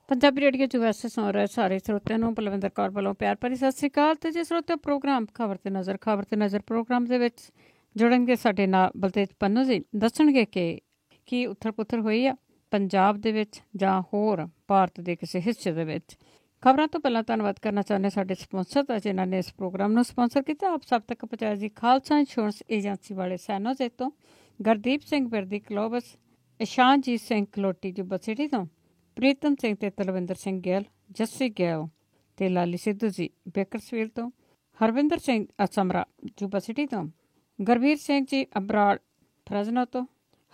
Punjabi radio 'ਚ ਵੈਸੇ ਸੁਣ ਰਹੇ ਸਾਰੇ ਸਰੋਤਿਆਂ ਨੂੰ ਬਲਵਿੰਦਰ ਕੌਰ ਵੱਲੋਂ ਪਿਆਰ ਭਰੀ ਸਤਿ ਸ਼੍ਰੀ ਅਕਾਲ। ਅਤੇ ਜੇ ਸਰੋਤੇ ਪ੍ਰੋਗਰਾਮ ਖਬਰ 'ਤੇ ਨਜ਼ਰ ਪ੍ਰੋਗਰਾਮ ਦੇ ਵਿੱਚ ਜੁੜਨਗੇ ਸਾਡੇ ਨਾਲ ਬਲਤੇਜ ਪੰਨੂ ਜੀ ਦੱਸਣਗੇ ਕਿ ਕੀ ਉੱਥਲ ਪੁੱਥਲ ਹੋਈ ਆ ਪੰਜਾਬ ਦੇ ਵਿੱਚ ਜਾਂ ਹੋਰ ਭਾਰਤ ਦੇ ਕਿਸੇ ਹਿੱਸੇ ਦੇ ਵਿੱਚ। ਖਬਰਾਂ ਤੋਂ ਪਹਿਲਾਂ ਧੰਨਵਾਦ ਕਰਨਾ ਚਾਹੁੰਦੇ ਸਾਡੇ ਸਪੋਂਸਰ ਦਾ ਜਿਨ੍ਹਾਂ ਨੇ ਇਸ ਪ੍ਰੋਗਰਾਮ ਨੂੰ ਸਪੋਂਸਰ ਕੀਤਾ। ਆਪ ਸਭ ਤੱਕ ਪਹੁੰਚਾਇਆ ਜੀ ਖਾਲਸਾ ਇੰਸ਼ੋਰੈਂਸ ਏਜੰਸੀ ਵਾਲੇ ਸੈਨੋਜੇ ਤੋਂ, ਗੁਰਦੀਪ ਸਿੰਘ ਬਿਰਦੀ ਕਲੋਬਸ, ਇਸ਼ਾਨਜੀਤ ਸਿੰਘ ਕਲੋਟੀ ਜੁਬਾ ਸਿਟੀ ਤੋਂ, ਪ੍ਰੀਤਮ ਸਿੰਘ ਅਤੇ ਤਲਵਿੰਦਰ ਸਿੰਘ ਗਿੱਲ, ਜੱਸੀ ਗਿੱਲ ਅਤੇ ਲਾਲੀ ਸਿੱਧੂ ਜੀ ਬੇਕਰਸਫੀਲਡ ਤੋਂ, ਹਰਵਿੰਦਰ ਸਿੰਘ ਅਸਮਰਾ ਜੁਬਾ ਸਿਟੀ ਤੋਂ, ਗੁਰਵੀਰ ਸਿੰਘ ਜੀ ਅਬਰਾੜ ਫਰਜ਼ਨੋ ਤੋਂ,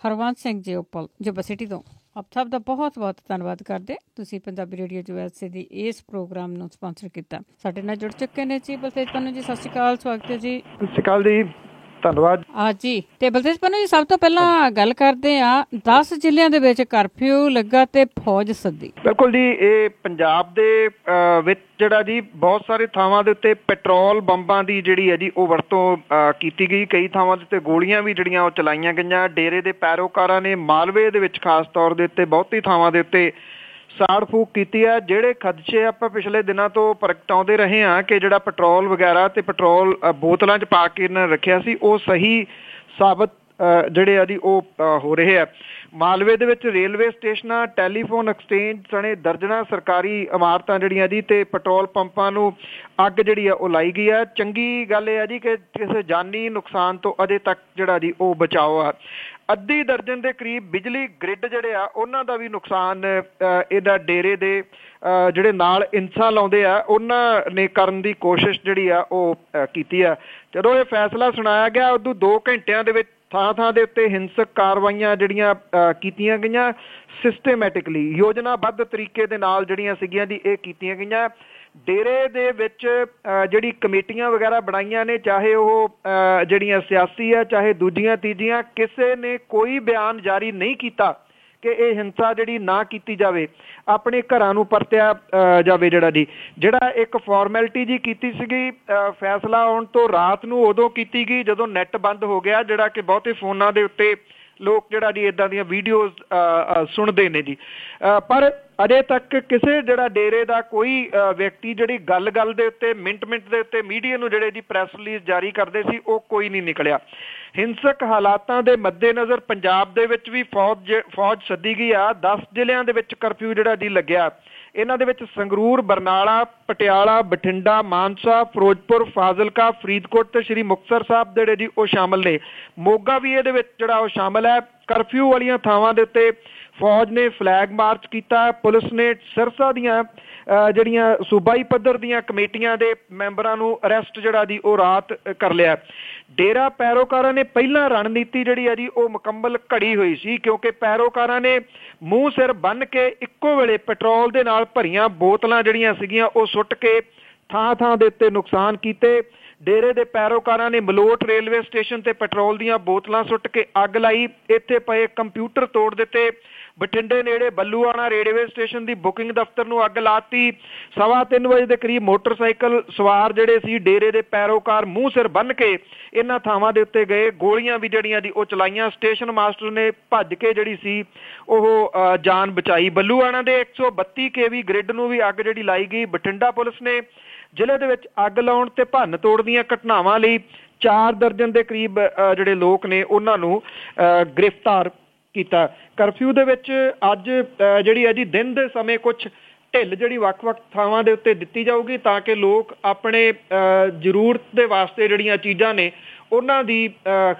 ਹਰਵੰਤ ਸਿੰਘ ਜੀ ਉਪਲ ਜੁਬਾ ਸਿਟੀ ਤੋਂ। ਆਪ ਸਭ ਦਾ ਬਹੁਤ ਬਹੁਤ ਧੰਨਵਾਦ ਕਰਦੇ ਤੁਸੀਂ ਪੰਜਾਬੀ ਰੇਡੀਓ USA ਦੀ ਇਸ ਪ੍ਰੋਗਰਾਮ ਨੂੰ ਸਪਾਂਸਰ ਕੀਤਾ। ਸਾਡੇ ਨਾਲ ਜੁੜ ਚੁੱਕੇ ਨੇ ਜੀ ਬਲਤੇਜ ਪੰਨੂ ਜੀ। ਸਤਿ ਸ਼੍ਰੀ ਅਕਾਲ, ਸਵਾਗਤ ਹੈ ਜੀ। ਸਤਿ ਸ਼੍ਰੀ ਅਕਾਲ ਜੀ, ਧੰਨਵਾਦ। ਜੀ ਤੇ ਬਲਤੇਜ ਪੰਨੂ ਜੀ, ਸਭ ਤੋਂ ਪਹਿਲਾਂ ਗੱਲ ਕਰਦੇ ਆ 10 ਜ਼ਿਲ੍ਹਿਆਂ ਦੇ ਵਿੱਚ ਕਰਫਿਊ ਲੱਗਾ ਤੇ ਫੌਜ ਸੱਦੀ। ਬਿਲਕੁਲ ਜੀ, ਇਹ ਪੰਜਾਬ ਦੇ ਵਿੱਚ ਜਿਹੜਾ ਜੀ ਬਹੁਤ ਸਾਰੇ ਥਾਵਾਂ ਦੇ ਉੱਤੇ ਪੈਟਰੋਲ ਬੰਬਾਂ ਦੀ ਜਿਹੜੀ ਹੈ ਜੀ ਉਹ ਵਰਤੋਂ ਕੀਤੀ ਗਈ। ਕਈ ਥਾਵਾਂ ਦੇ ਉੱਤੇ ਗੋਲੀਆਂ ਵੀ ਜਿਹੜੀਆਂ ਉਹ ਚਲਾਈਆਂ ਗਈਆਂ। ਡੇਰੇ ਦੇ ਪੈਰੋਕਾਰਾਂ ਨੇ ਮਾਲਵੇ ਦੇ ਵਿੱਚ ਖਾਸ ਤੌਰ ਦੇ ਉੱਤੇ ਬਹੁਤੀ ਥਾਵਾਂ ਦੇ ਉੱਤੇ ਸਾੜ ਫੂਕ ਕੀਤੀ ਹੈ। ਜਿਹੜੇ ਖਦਸ਼ੇ ਆਪਾਂ ਪਿਛਲੇ ਦਿਨਾਂ ਤੋਂ ਪ੍ਰਗਟਾਉਂਦੇ ਰਹੇ ਹਾਂ ਕਿ ਜਿਹੜਾ ਪੈਟਰੋਲ ਵਗੈਰਾ ਤੇ ਪੈਟਰੋਲ ਬੋਤਲਾਂ 'ਚ ਪਾ ਕੇ ਇਹਨਾਂ ਨੇ ਰੱਖਿਆ ਸੀ, ਉਹ ਸਹੀ ਸਾਬਤ ਜਿਹੜੇ ਆ ਜੀ ਉਹ ਹੋ ਰਹੇ ਆ। ਮਾਲਵੇ ਦੇ ਵਿੱਚ ਰੇਲਵੇ ਸਟੇਸ਼ਨਾਂ, ਟੈਲੀਫੋਨ ਐਕਸਚੇਂਜ ਸਣੇ ਦਰਜਨਾਂ ਸਰਕਾਰੀ ਇਮਾਰਤਾਂ ਜਿਹੜੀਆਂ ਜੀ ਤੇ ਪੈਟਰੋਲ ਪੰਪਾਂ ਨੂੰ ਅੱਗ ਜਿਹੜੀ ਆ ਉਹ ਲਾਈ ਗਈ ਆ। ਚੰਗੀ ਗੱਲ ਇਹ ਆ ਜੀ ਕਿ ਕਿਸੇ ਜਾਨੀ ਨੁਕਸਾਨ ਤੋਂ ਅਜੇ ਤੱਕ ਜਿਹੜਾ ਜੀ ਉਹ ਬਚਾਓ ਆ। ਅੱਧੀ ਦਰਜਨ ਦੇ ਕਰੀਬ ਬਿਜਲੀ ਗ੍ਰਿਡ ਜਿਹੜੇ ਆ ਉਹਨਾਂ ਦਾ ਵੀ ਨੁਕਸਾਨ ਇਹਦਾ ਡੇਰੇ ਦੇ ਜਿਹੜੇ ਨਾਲ ਇੰਸਾ ਲਾਉਂਦੇ ਆ ਉਹਨਾਂ ਨੇ ਕਰਨ ਦੀ ਕੋਸ਼ਿਸ਼ ਜਿਹੜੀ ਆ ਉਹ ਕੀਤੀ ਆ। ਜਦੋਂ ਇਹ ਫੈਸਲਾ ਸੁਣਾਇਆ ਗਿਆ ਉਦੋਂ 2 ਘੰਟਿਆਂ ਦੇ ਵਿੱਚ ਥਾਂ ਦੇ ਉੱਤੇ ਹਿੰਸਕ ਕਾਰਵਾਈਆਂ ਜਿਹੜੀਆਂ ਕੀਤੀਆਂ ਗਈਆਂ। ਸਿਸਟੇਮੈਟਿਕਲੀ ਯੋਜਨਾਬੱਧ ਤਰੀਕੇ ਦੇ ਨਾਲ ਜਿਹੜੀਆਂ ਸੀਗੀਆਂ ਜੀ ਇਹ ਕੀਤੀਆਂ ਗਈਆਂ। ਡੇਰੇ ਦੇ ਵਿੱਚ ਜਿਹੜੀ ਕਮੇਟੀਆਂ ਵਗੈਰਾ ਬਣਾਈਆਂ ਨੇ, ਚਾਹੇ ਉਹ ਜਿਹੜੀਆਂ ਸਿਆਸੀ ਆ ਚਾਹੇ ਦੂਜੀਆਂ ਤੀਜੀਆਂ, ਕਿਸੇ ਨੇ ਕੋਈ ਬਿਆਨ ਜਾਰੀ ਨਹੀਂ ਕੀਤਾ ਕਿ ਇਹ ਹਿੰਸਾ ਜਿਹੜੀ ਨਾ ਕੀਤੀ ਜਾਵੇ, ਆਪਣੇ ਘਰਾਂ ਨੂੰ ਪਰਤਿਆ ਜਾਵੇ। ਜਿਹੜਾ ਇੱਕ ਫਾਰਮੈਲਿਟੀ ਜੀ ਕੀਤੀ ਸੀਗੀ ਫੈਸਲਾ ਆਉਣ ਤੋਂ ਰਾਤ ਨੂੰ ਉਦੋਂ ਕੀਤੀ ਗਈ ਜਦੋਂ ਨੈੱਟ ਬੰਦ ਹੋ ਗਿਆ, ਜਿਹੜਾ ਕਿ ਬਹੁਤੇ ਫੋਨਾਂ ਦੇ ਉੱਤੇ ਲੋਕ ਜਿਹੜਾ ਜੀ ਇੱਦਾਂ ਦੀਆਂ ਵੀਡੀਓਜ਼ ਸੁਣਦੇ ਨੇ ਜੀ। ਪਰ ਅਜੇ ਤੱਕ ਕਿਸੇ ਜਿਹੜਾ ਡੇਰੇ ਦਾ ਕੋਈ ਵਿਅਕਤੀ ਜਿਹੜੀ ਗੱਲ ਦੇ ਉੱਤੇ ਮਿੰਟ ਦੇ ਉੱਤੇ ਮੀਡੀਆ ਨੂੰ ਜਿਹੜੇ ਜੀ ਪ੍ਰੈਸ ਰਿਲੀਜ਼ ਜਾਰੀ ਕਰਦੇ ਸੀ ਉਹ ਕੋਈ ਨਹੀਂ ਨਿਕਲਿਆ। ਹਿੰਸਕ ਹਾਲਾਤਾਂ ਦੇ ਮੱਦੇਨਜ਼ਰ ਪੰਜਾਬ ਦੇ ਵਿੱਚ ਵੀ ਫੌਜ ਸੱਦੀ ਗਈ ਆ। 10 ਜ਼ਿਲ੍ਹਿਆਂ ਦੇ ਵਿੱਚ ਕਰਫਿਊ ਜਿਹੜਾ ਜੀ ਲੱਗਿਆ। ਇਹਨਾਂ ਦੇ ਵਿੱਚ ਸੰਗਰੂਰ, ਬਰਨਾਲਾ, ਪਟਿਆਲਾ, ਬਠਿੰਡਾ, ਮਾਨਸਾ, ਫਿਰੋਜ਼ਪੁਰ, ਫਾਜ਼ਿਲਕਾ, ਫਰੀਦਕੋਟ ਤੇ ਸ਼੍ਰੀ ਮੁਕਤਸਰ ਸਾਹਿਬ ਜਿਹੜੇ ਜੀ ਉਹ ਸ਼ਾਮਲ ਨੇ। ਮੋਗਾ ਵੀ ਇਹਦੇ ਵਿੱਚ ਜਿਹੜਾ ਉਹ ਸ਼ਾਮਲ ਹੈ। ਕਰਫਿਊ ਵਾਲੀਆਂ ਥਾਵਾਂ ਦੇ ਉੱਤੇ ਫੌਜ ਨੇ ਫਲੈਗ ਮਾਰਚ ਕੀਤਾ। ਪੁਲਿਸ ਨੇ ਸਿਰਸਾ ਦੀਆਂ ਜਿਹੜੀਆਂ ਸੂਬਾਈ ਪੱਧਰ ਦੀਆਂ ਕਮੇਟੀਆਂ ਦੇ ਮੈਂਬਰਾਂ ਨੂੰ ਅਰੈਸਟ ਜਿਹੜਾ ਜੀ ਉਹ ਰਾਤ ਕਰ ਲਿਆ। ਡੇਰਾ ਪੈਰੋਕਾਰਾਂ ਨੇ ਪਹਿਲਾਂ ਰਣਨੀਤੀ ਜਿਹੜੀ ਆ ਜੀ ਉਹ ਮੁਕੰਮਲ ਘੜੀ ਹੋਈ ਸੀ, ਕਿਉਂਕਿ ਪੈਰੋਕਾਰਾਂ ਨੇ ਮੂੰਹ ਸਿਰ ਬੰਨ੍ਹ ਕੇ ਇੱਕੋ ਵੇਲੇ ਪੈਟਰੋਲ ਦੇ ਨਾਲ ਭਰੀਆਂ ਬੋਤਲਾਂ ਜਿਹੜੀਆਂ ਸੀਗੀਆਂ ਉਹ ਸੁੱਟ ਕੇ ਥਾਂ ਦੇ ਉੱਤੇ ਨੁਕਸਾਨ ਕੀਤੇ। ਡੇਰੇ ਦੇ ਪੈਰੋਕਾਰਾਂ ਨੇ ਮਲੋਟ ਰੇਲਵੇ ਸਟੇਸ਼ਨ ਤੇ ਪੈਟਰੋਲ ਦੀਆਂ ਬੋਤਲਾਂ ਸੁੱਟ ਕੇ ਅੱਗ ਲਾਈ। ਇੱਥੇ ਪਏ ਕੰਪਿਊਟਰ ਤੋੜ ਦਿੱਤੇ। ਬਠਿੰਡੇ ਨੇੜੇ ਬੱਲੂਆਣਾ ਰੇਲਵੇ ਸਟੇਸ਼ਨ ਦੀ ਬੁਕਿੰਗ ਦਫ਼ਤਰ ਨੂੰ ਅੱਗ ਲਾਤੀ। 3:15 ਵਜੇ ਦੇ ਕਰੀਬ ਮੋਟਰਸਾਈਕਲ ਸਵਾਰ ਜਿਹੜੇ ਸੀ ਡੇਰੇ ਦੇ ਪੈਰੋਕਾਰ ਮੂੰਹ ਸਿਰ ਬੰਨ੍ਹ ਕੇ ਇਹਨਾਂ ਥਾਵਾਂ ਦੇ ਉੱਤੇ ਗਏ। ਗੋਲੀਆਂ ਵੀ ਜਿਹੜੀਆਂ ਜੀ ਉਹ ਚਲਾਈਆਂ। ਸਟੇਸ਼ਨ ਮਾਸਟਰ ਨੇ ਭੱਜ ਕੇ ਜਿਹੜੀ ਸੀ ਉਹ ਜਾਨ ਬਚਾਈ। ਬੱਲੂਆਣਾ ਦੇ 132 kV ਗ੍ਰਿਡ ਨੂੰ ਵੀ ਅੱਗ ਜਿਹੜੀ ਲਾਈ ਗਈ। ਬਠਿੰਡਾ ਪੁਲਿਸ ਨੇ ਜ਼ਿਲ੍ਹੇ ਦੇ ਵਿੱਚ ਅੱਗ ਲਾਉਣ ਤੇ ਭੰਨ ਤੋੜ ਦੀਆਂ ਘਟਨਾਵਾਂ ਲਈ 4 ਦਰਜਨ ਦੇ ਕਰੀਬ ਜਿਹੜੇ ਲੋਕ ਨੇ ਉਹਨਾਂ ਨੂੰ ਗ੍ਰਿਫਤਾਰ ਕੀਤਾ। ਕਰਫਿਊ ਦੇ ਵਿੱਚ ਅੱਜ ਜਿਹੜੀ ਹੈ ਜੀ ਦਿਨ ਦੇ ਸਮੇਂ ਕੁਝ ਢਿੱਲ ਜਿਹੜੀ ਵੱਖ-ਵੱਖ ਥਾਵਾਂ ਦੇ ਉੱਤੇ ਦਿੱਤੀ ਜਾਊਗੀ ਤਾਂ ਕਿ ਲੋਕ ਆਪਣੇ ਜ਼ਰੂਰਤ ਦੇ ਵਾਸਤੇ ਜਿਹੜੀਆਂ ਚੀਜ਼ਾਂ ਨੇ ਉਹਨਾਂ ਦੀ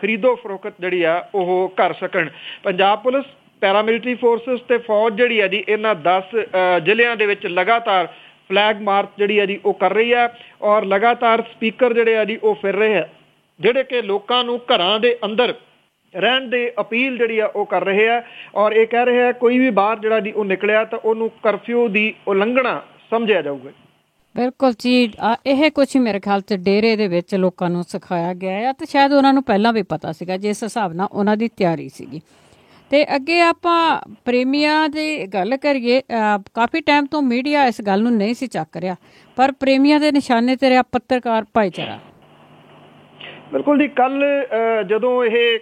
ਖਰੀਦੋ ਫਰੋਖਤ ਜਿਹੜੀ ਆ ਉਹ ਕਰ ਸਕਣ। ਪੰਜਾਬ ਪੁਲਿਸ, ਪੈਰਾਮਿਲਟਰੀ ਫੋਰਸਿਸ ਤੇ ਫੌਜ ਜਿਹੜੀ ਹੈ ਜੀ ਇਹਨਾਂ 10 ਜ਼ਿਲ੍ਹਿਆਂ ਦੇ ਵਿੱਚ ਲਗਾਤਾਰ ਫਲੈਗ ਮਾਰਚ ਜਿਹੜੀ ਹੈ ਜੀ ਉਹ ਕਰ ਰਹੀ ਹੈ ਔਰ ਲਗਾਤਾਰ ਸਪੀਕਰ ਜਿਹੜੇ ਆ ਜੀ ਉਹ ਫਿਰ ਰਹੇ ਆ, ਜਿਹੜੇ ਕਿ ਲੋਕਾਂ ਨੂੰ ਘਰਾਂ ਦੇ ਅੰਦਰ ਰਹਿਣ ਦੇ ਅਪੀਲ ਜਿਹੜੀ ਆ ਉਹ ਕਰ ਰਹੇ ਆ ਔਰ ਇਹ ਕਹਿ ਰਹੇ ਆ ਕੋਈ ਵੀ ਬਾਹਰ ਜਿਹੜਾ ਜੀ ਉਹ ਨਿਕਲਿਆ ਤਾਂ ਉਹਨੂੰ ਕਰਫਿਊ ਦੀ ਉਲੰਘਣਾ ਸਮਝਿਆ ਜਾਊਗਾ। ਬਿਲਕੁਲ ਜੀ, ਇਹ ਕੁਛ ਮੇਰੇ ਖਿਆਲ 'ਚ ਡੇਰੇ ਦੇ ਵਿੱਚ ਲੋਕਾਂ ਨੂੰ ਸਿਖਾਇਆ ਗਿਆ ਆ ਤੇ ਸ਼ਾਇਦ ਉਹਨਾਂ ਨੂੰ ਪਹਿਲਾਂ ਵੀ ਪਤਾ ਸੀਗਾ ਜਿਸ ਹਿਸਾਬ ਨਾਲ ਉਹਨਾਂ ਦੀ ਤਿਆਰੀ ਸੀਗੀ। ਤੇ ਅੱਗੇ ਆਪਾਂ ਪ੍ਰੇਮੀਆਂ ਦੀ ਗੱਲ ਕਰੀਏ। ਕਾਫੀ ਟਾਈਮ ਤੋਂ ਮੀਡੀਆ ਇਸ ਗੱਲ ਨੂੰ ਨਹੀਂ ਸੀ ਚੱਕ ਰਿਹਾ, ਪਰ ਪ੍ਰੇਮੀਆਂ ਦੇ ਨਿਸ਼ਾਨੇ ਤੇ ਰਿਹਾ ਪੱਤਰਕਾਰ ਭਾਈਚਾਰਾ। ਬਿਲਕੁਲ ਜੀ, ਕੱਲ ਜਦੋਂ ਇਹ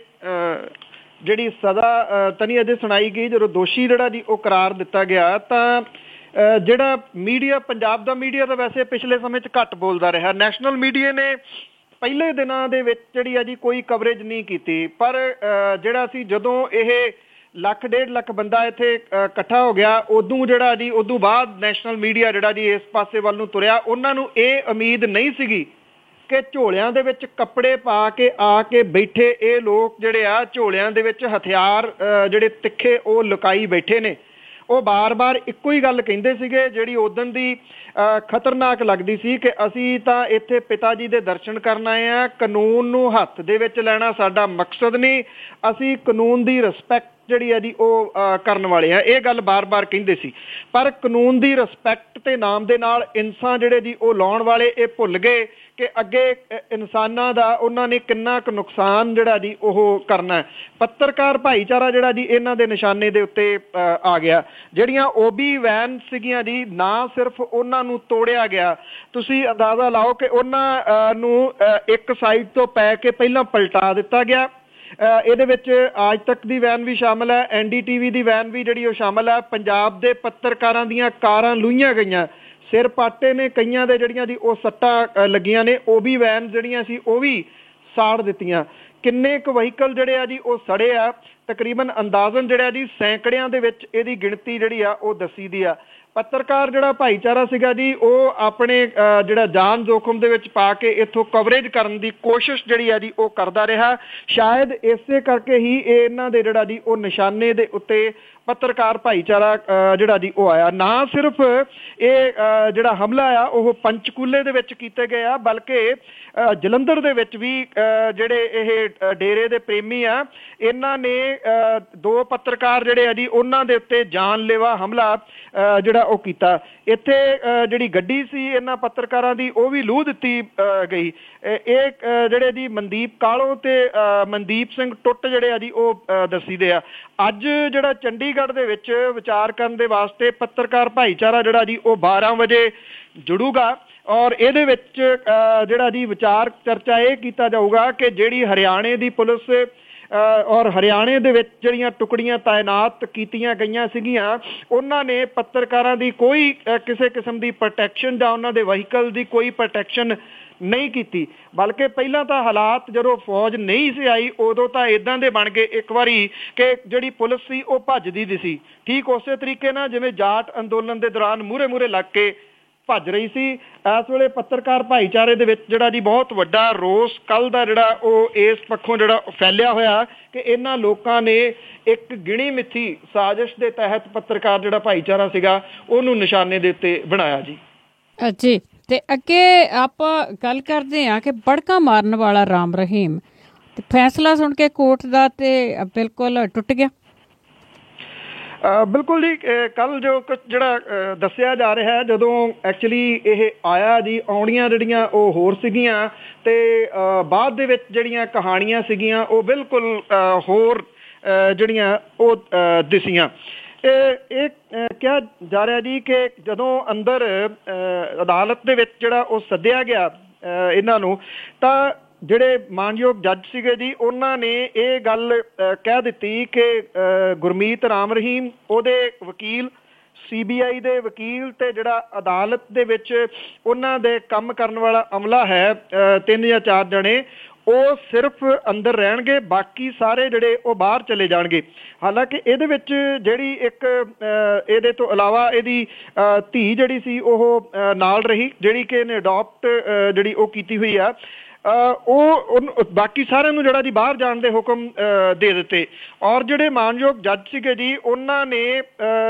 ਜਿਹੜੀ ਸਜ਼ਾ ਤਨੀ ਅਜੇ ਸੁਣਾਈ ਗਈ, ਜਦੋਂ ਦੋਸ਼ੀ ਜਿਹੜਾ ਜੀ ਉਹ ਕਰਾਰ ਦਿੱਤਾ ਗਿਆ ਤਾਂ ਜਿਹੜਾ ਮੀਡੀਆ, ਪੰਜਾਬ ਦਾ ਮੀਡੀਆ ਤਾਂ ਵੈਸੇ ਪਿਛਲੇ ਸਮੇਂ 'ਚ ਘੱਟ ਬੋਲਦਾ ਰਿਹਾ। ਨੈਸ਼ਨਲ ਮੀਡੀਆ ਨੇ ਪਹਿਲੇ ਦਿਨਾਂ ਦੇ ਵਿੱਚ ਜਿਹੜੀ ਆ ਜੀ ਕੋਈ ਕਵਰੇਜ ਨਹੀਂ ਕੀਤੀ, ਪਰ ਜਿਹੜਾ ਸੀ ਜਦੋਂ ਇਹ 1.5 ਲੱਖ ਬੰਦਾ ਇੱਥੇ ਇਕੱਠਾ ਹੋ ਗਿਆ, ਉਦੋਂ ਜਿਹੜਾ ਜੀ ਉਦੋਂ ਬਾਅਦ ਨੈਸ਼ਨਲ ਮੀਡੀਆ ਜਿਹੜਾ ਜੀ ਇਸ ਪਾਸੇ ਵੱਲ ਨੂੰ ਤੁਰਿਆ। ਉਹਨਾਂ ਨੂੰ ਇਹ ਉਮੀਦ ਨਹੀਂ ਸੀਗੀ ਕਿ ਝੋਲਿਆਂ ਦੇ ਵਿੱਚ ਕੱਪੜੇ ਪਾ ਕੇ ਆ ਕੇ ਬੈਠੇ ਇਹ ਲੋਕ ਜਿਹੜੇ ਆ, ਝੋਲਿਆਂ ਦੇ ਵਿੱਚ ਹਥਿਆਰ ਜਿਹੜੇ ਤਿੱਖੇ ਉਹ ਲੁਕਾਈ ਬੈਠੇ ਨੇ। ਉਹ ਬਾਰ-ਬਾਰ ਇੱਕੋ ਹੀ ਗੱਲ ਕਹਿੰਦੇ ਸੀਗੇ ਜਿਹੜੀ ਉਦੋਂ ਦੀ ਖਤਰਨਾਕ ਲੱਗਦੀ ਸੀ ਕਿ ਅਸੀਂ ਤਾਂ ਇੱਥੇ ਪਿਤਾ ਜੀ ਦੇ ਦਰਸ਼ਨ ਕਰਨ ਆਏ ਹਾਂ, ਕਾਨੂੰਨ ਨੂੰ ਹੱਥ ਦੇ ਵਿੱਚ ਲੈਣਾ ਸਾਡਾ ਮਕਸਦ ਨਹੀਂ, ਅਸੀਂ ਕਾਨੂੰਨ ਦੀ ਰਿਸਪੈਕਟ ਜਿਹੜੀ ਆ ਜੀ ਉਹ ਕਰਨ ਵਾਲੇ ਆ। ਇਹ ਗੱਲ ਬਾਰ-ਬਾਰ ਕਹਿੰਦੇ ਸੀ, ਪਰ ਕਾਨੂੰਨ ਦੀ ਰਿਸਪੈਕਟ ਦੇ ਨਾਮ ਦੇ ਨਾਲ ਇਨਸਾਨ ਜਿਹੜੇ ਜੀ ਉਹ ਲਾਉਣ ਵਾਲੇ ਇਹ ਭੁੱਲ ਗਏ ਕਿ ਅੱਗੇ ਇਨਸਾਨਾਂ ਦਾ ਉਹਨਾਂ ਨੇ ਕਿੰਨਾ ਕੁ ਨੁਕਸਾਨ ਜਿਹੜਾ ਜੀ ਉਹ ਕਰਨਾ। ਪੱਤਰਕਾਰ ਭਾਈਚਾਰਾ ਜਿਹੜਾ ਜੀ ਇਹਨਾਂ ਦੇ ਨਿਸ਼ਾਨੇ ਦੇ ਉੱਤੇ ਆ ਗਿਆ। ਜਿਹੜੀਆਂ ਓਬੀ ਵੈਨ ਸੀਗੀਆਂ ਜੀ, ਨਾ ਸਿਰਫ ਉਹਨਾਂ ਨੂੰ ਤੋੜਿਆ ਗਿਆ, ਤੁਸੀਂ ਅੰਦਾਜ਼ਾ ਲਾਓ ਕਿ ਉਹਨਾਂ ਨੂੰ ਇੱਕ ਸਾਈਡ ਤੋਂ ਪੈ ਕੇ ਪਹਿਲਾਂ ਪਲਟਾ ਦਿੱਤਾ ਗਿਆ। ਇਹਦੇ ਵਿੱਚ ਆਜ ਤੱਕ ਦੀ ਵੈਨ ਵੀ ਸ਼ਾਮਲ ਹੈ, NDTV ਦੀ ਵੈਨ ਵੀ ਜਿਹੜੀ ਉਹ ਸ਼ਾਮਲ ਹੈ। ਪੰਜਾਬ ਦੇ ਪੱਤਰਕਾਰਾਂ ਦੀਆਂ ਕਾਰਾਂ ਲੂਹੀਆਂ ਗਈਆਂ, ਸਿਰ ਪਾਟੇ ਨੇ ਕਈਆਂ ਦੇ ਜਿਹੜੀਆਂ ਜੀ ਉਹ ਸੱਟਾਂ ਲੱਗੀਆਂ ਨੇ। ਉਹ ਵੀ ਵੈਨ ਜਿਹੜੀਆਂ ਸੀ ਉਹ ਵੀ ਸਾੜ ਦਿੱਤੀਆਂ। ਕਿੰਨੇ ਕੁ ਵਹੀਕਲ ਜਿਹੜੇ ਆ ਜੀ ਉਹ ਸੜੇ ਆ, ਤਕਰੀਬਨ ਅੰਦਾਜ਼ਨ ਜਿਹੜਾ ਜੀ ਸੈਂਕੜਿਆਂ ਦੇ ਵਿੱਚ ਇਹਦੀ ਗਿਣਤੀ ਜਿਹੜੀ ਆ ਉਹ ਦੱਸੀ ਦੀ ਆ। ਪੱਤਰਕਾਰ ਜਿਹੜਾ ਭਾਈਚਾਰਾ ਸੀਗਾ ਜੀ ਉਹ ਆਪਣੇ ਜਿਹੜਾ ਜਾਨ ਜੋਖਮ ਦੇ ਵਿੱਚ ਪਾ ਕੇ ਇੱਥੋਂ ਕਵਰੇਜ ਕਰਨ ਦੀ ਕੋਸ਼ਿਸ਼ ਜਿਹੜੀ ਆ ਜੀ ਉਹ ਕਰਦਾ ਰਿਹਾ। ਸ਼ਾਇਦ ਇਸੇ ਕਰਕੇ ਹੀ ਇਹ ਇਹਨਾਂ ਦੇ ਜਿਹੜਾ ਜੀ ਉਹ ਨਿਸ਼ਾਨੇ ਦੇ ਉੱਤੇ ਪੱਤਰਕਾਰ ਭਾਈਚਾਰਾ ਜਿਹੜਾ ਜੀ ਉਹ ਆਇਆ। ਨਾ ਸਿਰਫ ਇਹ ਜਿਹੜਾ ਹਮਲਾ ਆ ਉਹ ਪੰਚਕੂਲੇ ਦੇ ਵਿੱਚ ਕੀਤੇ ਗਏ ਆ, ਬਲਕਿ ਜਲੰਧਰ ਦੇ ਵਿੱਚ ਵੀ ਜਿਹੜੇ ਇਹ ਡੇਰੇ ਦੇ ਪ੍ਰੇਮੀ ਆ, ਇਹਨਾਂ ਨੇ 2 ਪੱਤਰਕਾਰ ਜਿਹੜੇ ਆ ਜੀ ਉਹਨਾਂ ਦੇ ਉੱਤੇ ਜਾਨਲੇਵਾ ਹਮਲਾ ਜਿਹੜਾ ਉਹ ਕੀਤਾ। ਇੱਥੇ ਜਿਹੜੀ ਗੱਡੀ ਸੀ ਇਹਨਾਂ ਪੱਤਰਕਾਰਾਂ ਦੀ ਉਹ ਵੀ ਲੂਹ ਦਿੱਤੀ ਗਈ। ਇਹ ਜਿਹੜੇ ਜੀ ਮਨਦੀਪ ਕਾਲੋ ਤੇ ਮਨਦੀਪ ਸਿੰਘ ਟੁੱਟ ਜਿਹੜੇ ਆ ਜੀ ਉਹ ਦੱਸੀਦੇ ਆ। ਅੱਜ ਜਿਹੜਾ ਚੰਡੀਗੜ੍ਹ ਦੇ ਵਿੱਚ ਵਿਚਾਰ ਕਰਨ ਦੇ ਵਾਸਤੇ ਪੱਤਰਕਾਰ ਭਾਈਚਾਰਾ ਜਿਹੜਾ ਜੀ ਉਹ 12 ਵਜੇ ਜੁੜੂਗਾ, ਔਰ ਇਹਦੇ ਵਿੱਚ ਜਿਹੜਾ ਜੀ ਵਿਚਾਰ ਚਰਚਾ ਇਹ ਕੀਤਾ ਜਾਊਗਾ ਕਿ ਜਿਹੜੀ ਹਰਿਆਣੇ ਦੀ ਪੁਲਿਸ ਔਰ ਹਰਿਆਣੇ ਦੇ ਵਿੱਚ ਜਿਹੜੀਆਂ ਟੁਕੜੀਆਂ ਤਾਇਨਾਤ ਕੀਤੀਆਂ ਗਈਆਂ ਸੀਗੀਆਂ, ਉਹਨਾਂ ਨੇ ਪੱਤਰਕਾਰਾਂ ਦੀ ਕੋਈ ਕਿਸੇ ਕਿਸਮ ਦੀ ਪ੍ਰੋਟੈਕਸ਼ਨ ਜਾਂ ਉਹਨਾਂ ਦੇ ਵਹੀਕਲ ਦੀ ਕੋਈ ਪ੍ਰੋਟੈਕਸ਼ਨ ਨਹੀਂ ਕੀਤੀ। ਬਲਕਿ ਪਹਿਲਾਂ ਤਾਂ ਹਾਲਾਤ ਜਦੋਂ ਫੌਜ ਨਹੀਂ ਸੀ ਆਈ ਉਦੋਂ ਤਾਂ ਇਦਾਂ ਦੇ ਬਣ ਗਏ ਇੱਕ ਵਾਰੀ ਕਿ ਜਿਹੜੀ ਪੁਲਿਸ ਸੀ ਉਹ ਭੱਜਦੀ ਦੀ ਸੀ, ਠੀਕ ਉਸੇ ਤਰੀਕੇ ਨਾਲ ਜਿਵੇਂ ਜਾਟ ਅੰਦੋਲਨ ਦੇ ਦੌਰਾਨ ਮੂਹਰੇ ਲੱਗ ਕੇ ਭੱਜ ਰਹੀ ਸੀ। ਇਸ ਵੇਲੇ ਪੱਤਰਕਾਰ ਭਾਈਚਾਰੇ ਦੇ ਵਿੱਚ ਜਿਹੜਾ ਜੀ ਬਹੁਤ ਵੱਡਾ ਰੋਸ ਕੱਲ ਦਾ ਜਿਹੜਾ ਉਹ ਇਸ ਪੱਖੋਂ ਜਿਹੜਾ ਫੈਲਿਆ ਹੋਇਆ ਕਿ ਇਹਨਾਂ ਲੋਕਾਂ ਨੇ ਇੱਕ ਗਿਣੀ ਮਿੱਥੀ ਸਾਜ਼ਿਸ਼ ਦੇ ਤਹਿਤ ਪੱਤਰਕਾਰ ਜਿਹੜਾ ਭਾਈਚਾਰਾ ਸੀਗਾ ਉਹਨੂੰ ਨਿਸ਼ਾਨੇ ਦੇ ਉੱਤੇ ਬਣਾਇਆ ਜੀ। ਜੀ, ਤੇ ਅੱਗੇ ਆਪਾਂ ਗੱਲ ਕਰਦੇ ਹਾਂ ਕਿ ਬੜਕਾ ਮਾਰਨ ਵਾਲਾ ਰਾਮ ਰਹੀਮ ਤੇ ਫੈਸਲਾ ਸੁਣ ਕੇ ਕੋਰਟ ਦਾ ਤੇ ਬਿਲਕੁਲ ਟੁੱਟ ਗਿਆ। ਬਿਲਕੁਲ ਜੀ, ਕੱਲ ਜੋ ਕੁਝ ਜਿਹੜਾ ਦੱਸਿਆ ਜਾ ਰਿਹਾ ਹੈ, ਜਦੋਂ ਐਕਚੁਅਲੀ ਇਹ ਆਇਆ ਜੀ, ਆਉਣੀਆਂ ਜਿਹੜੀਆਂ ਉਹ ਹੋਰ ਸੀਗੀਆਂ ਤੇ ਬਾਅਦ ਦੇ ਵਿੱਚ ਜਿਹੜੀਆਂ ਕਹਾਣੀਆਂ ਸੀਗੀਆਂ ਉਹ ਬਿਲਕੁਲ ਹੋਰ ਜਿਹੜੀਆਂ ਉਹ ਦਿਸੀਆਂ। ਇਹ ਕਿਹਾ ਜਾ ਰਿਹਾ ਜੀ ਕਿ ਜਦੋਂ ਅੰਦਰ ਅਦਾਲਤ ਦੇ ਵਿੱਚ ਜਿਹੜਾ ਉਹ ਸੱਦਿਆ ਗਿਆ ਇਹਨਾਂ ਨੂੰ, ਤਾਂ ਜਿਹੜੇ ਮਾਨਯੋਗ ਜੱਜ ਸੀਗੇ ਜੀ ਉਹਨਾਂ ਨੇ ਇਹ ਗੱਲ ਕਹਿ ਦਿੱਤੀ ਕਿ ਗੁਰਮੀਤ ਰਾਮ ਰਹੀਮ, ਉਹਦੇ ਵਕੀਲ, CBI ਦੇ ਵਕੀਲ ਤੇ ਜਿਹੜਾ ਅਦਾਲਤ ਦੇ ਵਿੱਚ ਉਹਨਾਂ ਦੇ ਕੰਮ ਕਰਨ ਵਾਲਾ ਅਮਲਾ ਹੈ 3 ਜਾਂ 4 ਜਣੇ, ਉਹ ਸਿਰਫ ਅੰਦਰ ਰਹਿਣਗੇ, ਬਾਕੀ ਸਾਰੇ ਜਿਹੜੇ ਉਹ ਬਾਹਰ ਚਲੇ ਜਾਣਗੇ। ਹਾਲਾਂਕਿ ਇਹਦੇ ਵਿੱਚ ਜਿਹੜੀ ਇੱਕ ਇਹਦੇ ਤੋਂ ਇਲਾਵਾ ਇਹਦੀ ਧੀ ਜਿਹੜੀ ਸੀ ਉਹ ਨਾਲ ਰਹੀ, ਜਿਹੜੀ ਕਿ ਇਹਨੇ ਅਡੋਪਟ ਜਿਹੜੀ ਉਹ ਕੀਤੀ ਹੋਈ ਆ। ਉਹ ਬਾਕੀ ਸਾਰਿਆਂ ਨੂੰ ਜਿਹੜਾ ਜੀ ਬਾਹਰ ਜਾਣ ਦੇ ਹੁਕਮ ਦੇ ਦਿੱਤੇ। ਔਰ ਜਿਹੜੇ ਮਾਨਯੋਗ ਜੱਜ ਸੀਗੇ ਜੀ ਉਹਨਾਂ ਨੇ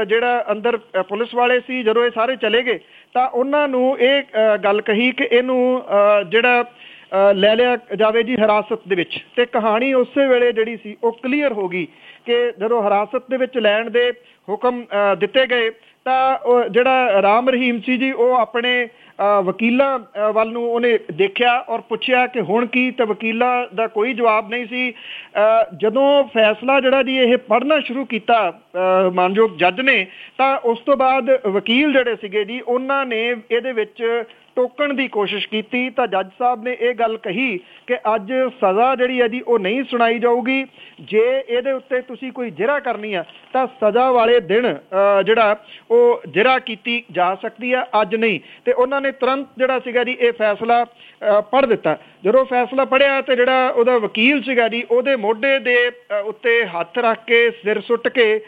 ਜਿਹੜਾ ਅੰਦਰ ਪੁਲਿਸ ਵਾਲੇ ਸੀ, ਜਦੋਂ ਇਹ ਸਾਰੇ ਚਲੇ ਗਏ ਤਾਂ ਉਹਨਾਂ ਨੂੰ ਇਹ ਗੱਲ ਕਹੀ ਕਿ ਇਹਨੂੰ ਜਿਹੜਾ ਲੈ ਲਿਆ ਜਾਵੇ ਜੀ ਹਿਰਾਸਤ ਦੇ ਵਿੱਚ। ਤੇ ਕਹਾਣੀ ਉਸੇ ਵੇਲੇ ਜਿਹੜੀ ਸੀ ਉਹ ਕਲੀਅਰ ਹੋ ਗਈ ਕਿ ਜਦੋਂ ਹਿਰਾਸਤ ਦੇ ਵਿੱਚ ਲੈਣ ਦੇ ਹੁਕਮ ਦਿੱਤੇ ਗਏ ਤਾਂ ਜਿਹੜਾ ਰਾਮ ਰਹੀਮ ਸੀ ਜੀ ਉਹ ਆਪਣੇ ਵਕੀਲਾਂ ਵੱਲ ਨੂੰ ਉਹਨੇ ਦੇਖਿਆ ਔਰ ਪੁੱਛਿਆ ਕਿ ਹੁਣ ਕੀ, ਤੇ ਵਕੀਲਾਂ ਦਾ ਕੋਈ ਜਵਾਬ ਨਹੀਂ ਸੀ। ਜਦੋਂ ਫੈਸਲਾ ਜਿਹੜਾ ਜੀ ਇਹ ਪੜ੍ਹਨਾ ਸ਼ੁਰੂ ਕੀਤਾ ਮਾਨਯੋਗ ਜੱਜ ਨੇ, ਤਾਂ ਉਸ ਤੋਂ ਬਾਅਦ ਵਕੀਲ ਜਿਹੜੇ ਸੀਗੇ ਜੀ ਉਹਨਾਂ ਨੇ ਇਹਦੇ ਵਿੱਚ ਟੋਕਣ ਦੀ ਕੋਸ਼ਿਸ਼ ਕੀਤੀ ਤਾਂ ਜੱਜ ਸਾਹਿਬ ਨੇ ਇਹ ਗੱਲ ਕਹੀ ਕਿ ਅੱਜ ਸਜ਼ਾ ਜਿਹੜੀ ਹੈ ਜੀ ਉਹ ਨਹੀਂ ਸੁਣਾਈ ਜਾਊਗੀ। ਜੇ ਇਹਦੇ ਉੱਤੇ ਤੁਸੀਂ ਕੋਈ ਜ਼ਿਰਾ ਕਰਨੀ ਆ ਤਾਂ ਸਜ਼ਾ ਵਾਲੇ ਦਿਨ ਜਿਹੜਾ ਉਹ ਜ਼ਿਰਾ ਕੀਤੀ ਜਾ ਸਕਦੀ ਆ, ਅੱਜ ਨਹੀਂ। ਤੇ ਉਹਨਾਂ ਨੇ ਤੁਰੰਤ ਜਿਹੜਾ ਸੀਗਾ ਜੀ ਇਹ ਫੈਸਲਾ ਪੜ੍ਹ ਦਿੱਤਾ। ਜਦੋਂ ਫੈਸਲਾ ਪੜ੍ਹਿਆ ਤੇ ਜਿਹੜਾ ਉਹਦਾ ਵਕੀਲ ਸੀਗਾ ਜੀ ਉਹਦੇ ਮੋਢੇ ਦੇ ਉੱਤੇ ਹੱਥ ਰੱਖ ਕੇ ਸਿਰ ਸੁੱਟ ਕੇ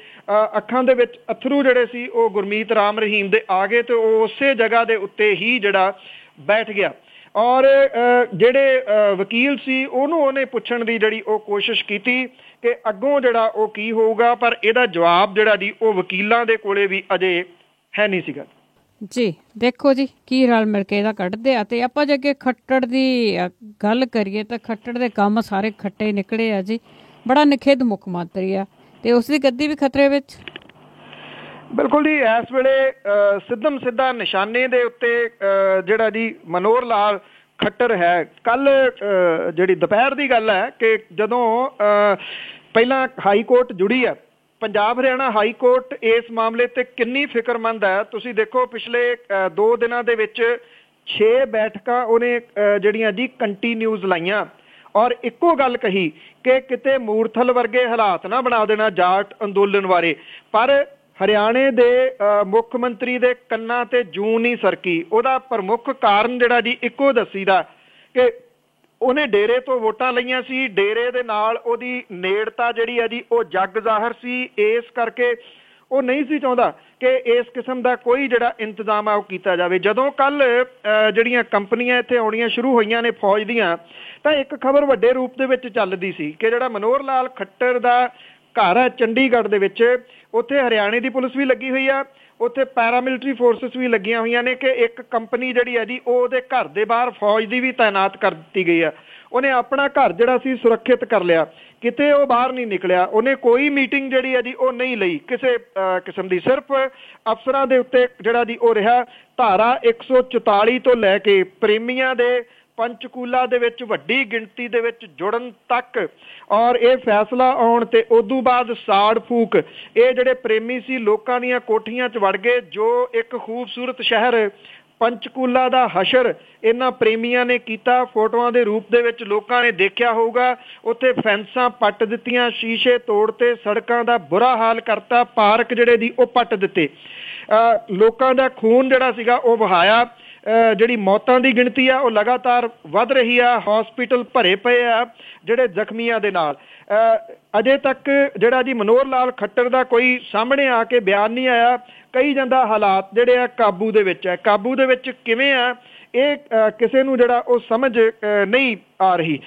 ਅੱਖਾਂ ਦੇ ਵਿੱਚ ਅਥਰੂ ਜਿਹੜੇ ਸੀ ਉਹ ਗੁਰਮੀਤ ਰਾਮ ਰਹੀਮ ਦੇ ਆ ਗਏ ਤੇ ਉਹ ਉਸੇ ਜਗ੍ਹਾ ਦੇ ਉੱਤੇ ਹੀ ਜਿਹੜਾ ਬੈਠ ਗਿਆ। ਔਰ ਜਿਹੜੇ ਵਕੀਲ ਸੀ ਉਹਨੇ ਪੁੱਛਣ ਦੀ ਜਿਹੜੀ ਉਹ ਕੋਸ਼ਿਸ਼ ਕੀਤੀ ਕਿ ਅੱਗੋਂ ਜਿਹੜਾ ਉਹ ਕੀ ਹੋਊਗਾ, ਪਰ ਇਹਦਾ ਜਵਾਬ ਜਿਹੜਾ ਜੀ ਉਹ ਵਕੀਲਾਂ ਦੇ ਕੋਲੇ ਵੀ ਅਜੇ ਹੈ ਨਹੀਂ ਸੀਗਾ। ਜੀ ਦੇਖੋ ਜੀ ਕੀ ਰਲ ਮਿਲ ਕੇ ਇਹਦਾ ਕੱਢਦੇ ਆ। ਤੇ ਆਪਾਂ ਜੇ ਅੱਗੇ ਖੱਟੜ ਦੀ ਗੱਲ ਕਰੀਏ ਤਾਂ ਖੱਟੜ ਦੇ ਕੰਮ ਸਾਰੇ ਖੱਟੇ ਨਿਕਲੇ ਆ ਜੀ। ਬੜਾ ਨਿਖੇਧ ਮੁੱਖ ਮੰਤਰੀ ਆ ਤੇ ਉਸ ਦੀ ਗੱਦੀ ਵੀ ਖਤਰੇ ਵਿੱਚ। ਬਿਲਕੁਲ ਜੀ, ਇਸ ਵੇਲੇ ਸਿੱਧਮ ਸਿੱਧਾ ਨਿਸ਼ਾਨੇ ਦੇ ਉੱਤੇ ਜਿਹੜਾ ਜੀ ਮਨੋਹਰ ਲਾਲ ਖੱਟਰ ਹੈ। ਕੱਲ ਜਿਹੜੀ ਦੁਪਹਿਰ ਦੀ ਗੱਲ ਹੈ ਕਿ ਜਦੋਂ ਪਹਿਲਾਂ ਹਾਈ ਕੋਰਟ ਜੁੜੀ ਹੈ, ਪੰਜਾਬ ਹਰਿਆਣਾ ਹਾਈ ਕੋਰਟ ਇਸ ਮਾਮਲੇ ਤੇ ਕਿੰਨੀ ਫਿਕਰਮੰਦ ਹੈ ਤੁਸੀਂ ਦੇਖੋ। ਪਿਛਲੇ 2 ਦਿਨਾਂ ਦੇ ਵਿੱਚ 6 ਬੈਠਕਾਂ ਉਹਨੇ ਜਿਹੜੀਆਂ ਜੀ ਕੰਟੀਨਿਊਜ਼ ਲਾਈਆਂ ਔਰ ਇੱਕੋ ਗੱਲ ਕਹੀ ਕਿ ਕਿਤੇ ਮੂਰਥਲ ਵਰਗੇ ਹਾਲਾਤ ਨਾ ਬਣਾ ਦੇਣਾ ਜਾਟ ਅੰਦੋਲਨ ਬਾਰੇ। ਪਰ ਹਰਿਆਣੇ ਦੇ ਮੁੱਖ ਮੰਤਰੀ ਦੇ ਕੰਨਾਂ ਤੇ ਜੂੰ ਨਹੀਂ ਸਰਕੀ। ਉਹਦਾ ਪ੍ਰਮੁੱਖ ਕਾਰਨ ਜਿਹੜਾ ਜੀ ਇੱਕੋ ਦੱਸੀਦਾ ਕਿ ਉਹਨੇ ਡੇਰੇ ਤੋਂ ਵੋਟਾਂ ਲਈਆਂ ਸੀ, ਡੇਰੇ ਦੇ ਨਾਲ ਉਹਦੀ ਨੇੜਤਾ ਜਿਹੜੀ ਹੈ ਜੀ ਉਹ ਜੱਗ ਜ਼ਾਹਰ ਸੀ। ਇਸ ਕਰਕੇ ਉਹ ਨਹੀਂ ਸੀ ਚਾਹੁੰਦਾ ਕਿ ਇਸ ਕਿਸਮ ਦਾ ਕੋਈ ਜਿਹੜਾ ਇੰਤਜ਼ਾਮ ਆ ਉਹ ਕੀਤਾ ਜਾਵੇ। ਜਦੋਂ ਕੱਲ ਜਿਹੜੀਆਂ ਕੰਪਨੀਆਂ ਇੱਥੇ ਆਉਣੀਆਂ ਸ਼ੁਰੂ ਹੋਈਆਂ ਨੇ ਫੌਜ ਦੀਆਂ, ਤਾਂ ਇੱਕ ਖਬਰ ਵੱਡੇ ਰੂਪ ਦੇ ਵਿੱਚ ਚੱਲਦੀ ਸੀ ਕਿ ਜਿਹੜਾ ਮਨੋਹਰ ਲਾਲ ਖੱਟਰ ਦਾ ਘਰ ਹੈ ਚੰਡੀਗੜ੍ਹ ਦੇ ਵਿੱਚ, ਉੱਥੇ ਹਰਿਆਣੇ ਦੀ ਪੁਲਿਸ ਵੀ ਲੱਗੀ ਹੋਈ ਆ, ਉੱਥੇ ਪੈਰਾਮਿਲਟਰੀ ਫੋਰਸਿਸ ਵੀ ਲੱਗੀਆਂ ਹੋਈਆਂ ਨੇ ਕਿ ਇੱਕ ਕੰਪਨੀ ਜਿਹੜੀ ਹੈ ਜੀ ਉਹ ਉਹਦੇ ਘਰ ਦੇ ਬਾਹਰ ਫੌਜ ਦੀ ਵੀ ਤਾਇਨਾਤ ਕਰ ਦਿੱਤੀ ਗਈ ਆ। ਉਹਨੇ ਆਪਣਾ ਘਰ ਜਿਹੜਾ ਸੀ ਸੁਰੱਖਿਅਤ ਕਰ ਲਿਆ, ਕਿਤੇ ਉਹ ਬਾਹਰ ਨਹੀਂ ਨਿਕਲਿਆ। ਉਹਨੇ ਕੋਈ ਮੀਟਿੰਗ ਜਿਹੜੀ ਹੈ ਜੀ ਉਹ ਨਹੀਂ ਲਈ ਕਿਸੇ ਕਿਸਮ ਦੀ, ਸਿਰਫ ਅਫਸਰਾਂ ਦੇ ਉੱਤੇ ਜਿਹੜਾ ਜੀ ਉਹ ਰਿਹਾ। ਧਾਰਾ 144 ਤੋਂ ਲੈ ਕੇ ਪ੍ਰੇਮੀਆਂ ਦੇ ਪੰਚਕੂਲਾ ਦੇ ਵਿੱਚ ਵੱਡੀ ਗਿਣਤੀ ਦੇ ਵਿੱਚ ਜੁੜਨ ਤੱਕ ਔਰ ਇਹ ਫੈਸਲਾ ਆਉਣ ਤੇ ਉਦੋਂ ਬਾਅਦ ਸਾੜ ਫੂਕ, ਇਹ ਜਿਹੜੇ ਪ੍ਰੇਮੀ ਸੀ ਲੋਕਾਂ ਦੀਆਂ ਕੋਠੀਆਂ 'ਚ ਵੜ ਗਏ। ਜੋ ਇੱਕ ਖੂਬਸੂਰਤ ਸ਼ਹਿਰ ਪੰਚਕੂਲਾ ਦਾ ਹਸ਼ਰ ਇਹਨਾਂ ਪ੍ਰੇਮੀਆਂ ਨੇ ਕੀਤਾ, ਫੋਟੋਆਂ ਦੇ ਰੂਪ ਦੇ ਵਿੱਚ ਲੋਕਾਂ ਨੇ ਦੇਖਿਆ ਹੋਊਗਾ। ਉੱਥੇ ਫੈਂਸਾਂ ਪੱਟ ਦਿੱਤੀਆਂ, ਸ਼ੀਸ਼ੇ ਤੋੜਤੇ, ਸੜਕਾਂ ਦਾ ਬੁਰਾ ਹਾਲ ਕਰਤਾ, ਪਾਰਕ ਜਿਹੜੇ ਦੀ ਉਹ ਪੱਟ ਦਿੱਤੇ, ਲੋਕਾਂ ਦਾ ਖੂਨ ਜਿਹੜਾ ਸੀਗਾ ਉਹ ਵਹਾਇਆ। ਜਿਹੜੀ ਮੌਤਾਂ ਦੀ ਗਿਣਤੀ ਆ ਉਹ ਲਗਾਤਾਰ ਵੱਧ ਰਹੀ ਆ, ਹਸਪੀਟਲ ਭਰੇ ਪਏ ਆ ਜਿਹੜੇ ਜ਼ਖਮੀਆਂ ਦੇ ਨਾਲ। ਅਜੇ ਤੱਕ ਜਿਹੜਾ ਜੀ ਮਨੋਹਰ ਲਾਲ ਖੱਟਰ ਦਾ ਕੋਈ ਸਾਹਮਣੇ ਆ ਕੇ ਬਿਆਨ ਨਹੀਂ ਆਇਆ। ਕਹੀ ਜਾਂਦਾ ਹਾਲਾਤ ਜਿਹੜੇ ਆ ਕਾਬੂ ਦੇ ਵਿੱਚ ਹੈ। ਕਾਬੂ ਦੇ ਵਿੱਚ ਕਿਵੇਂ ਆ ਇਹ ਕਿਸੇ ਨੂੰ ਜਿਹੜਾ ਉਹ ਸਮਝ ਨਹੀਂ ਆ ਰਹੀ।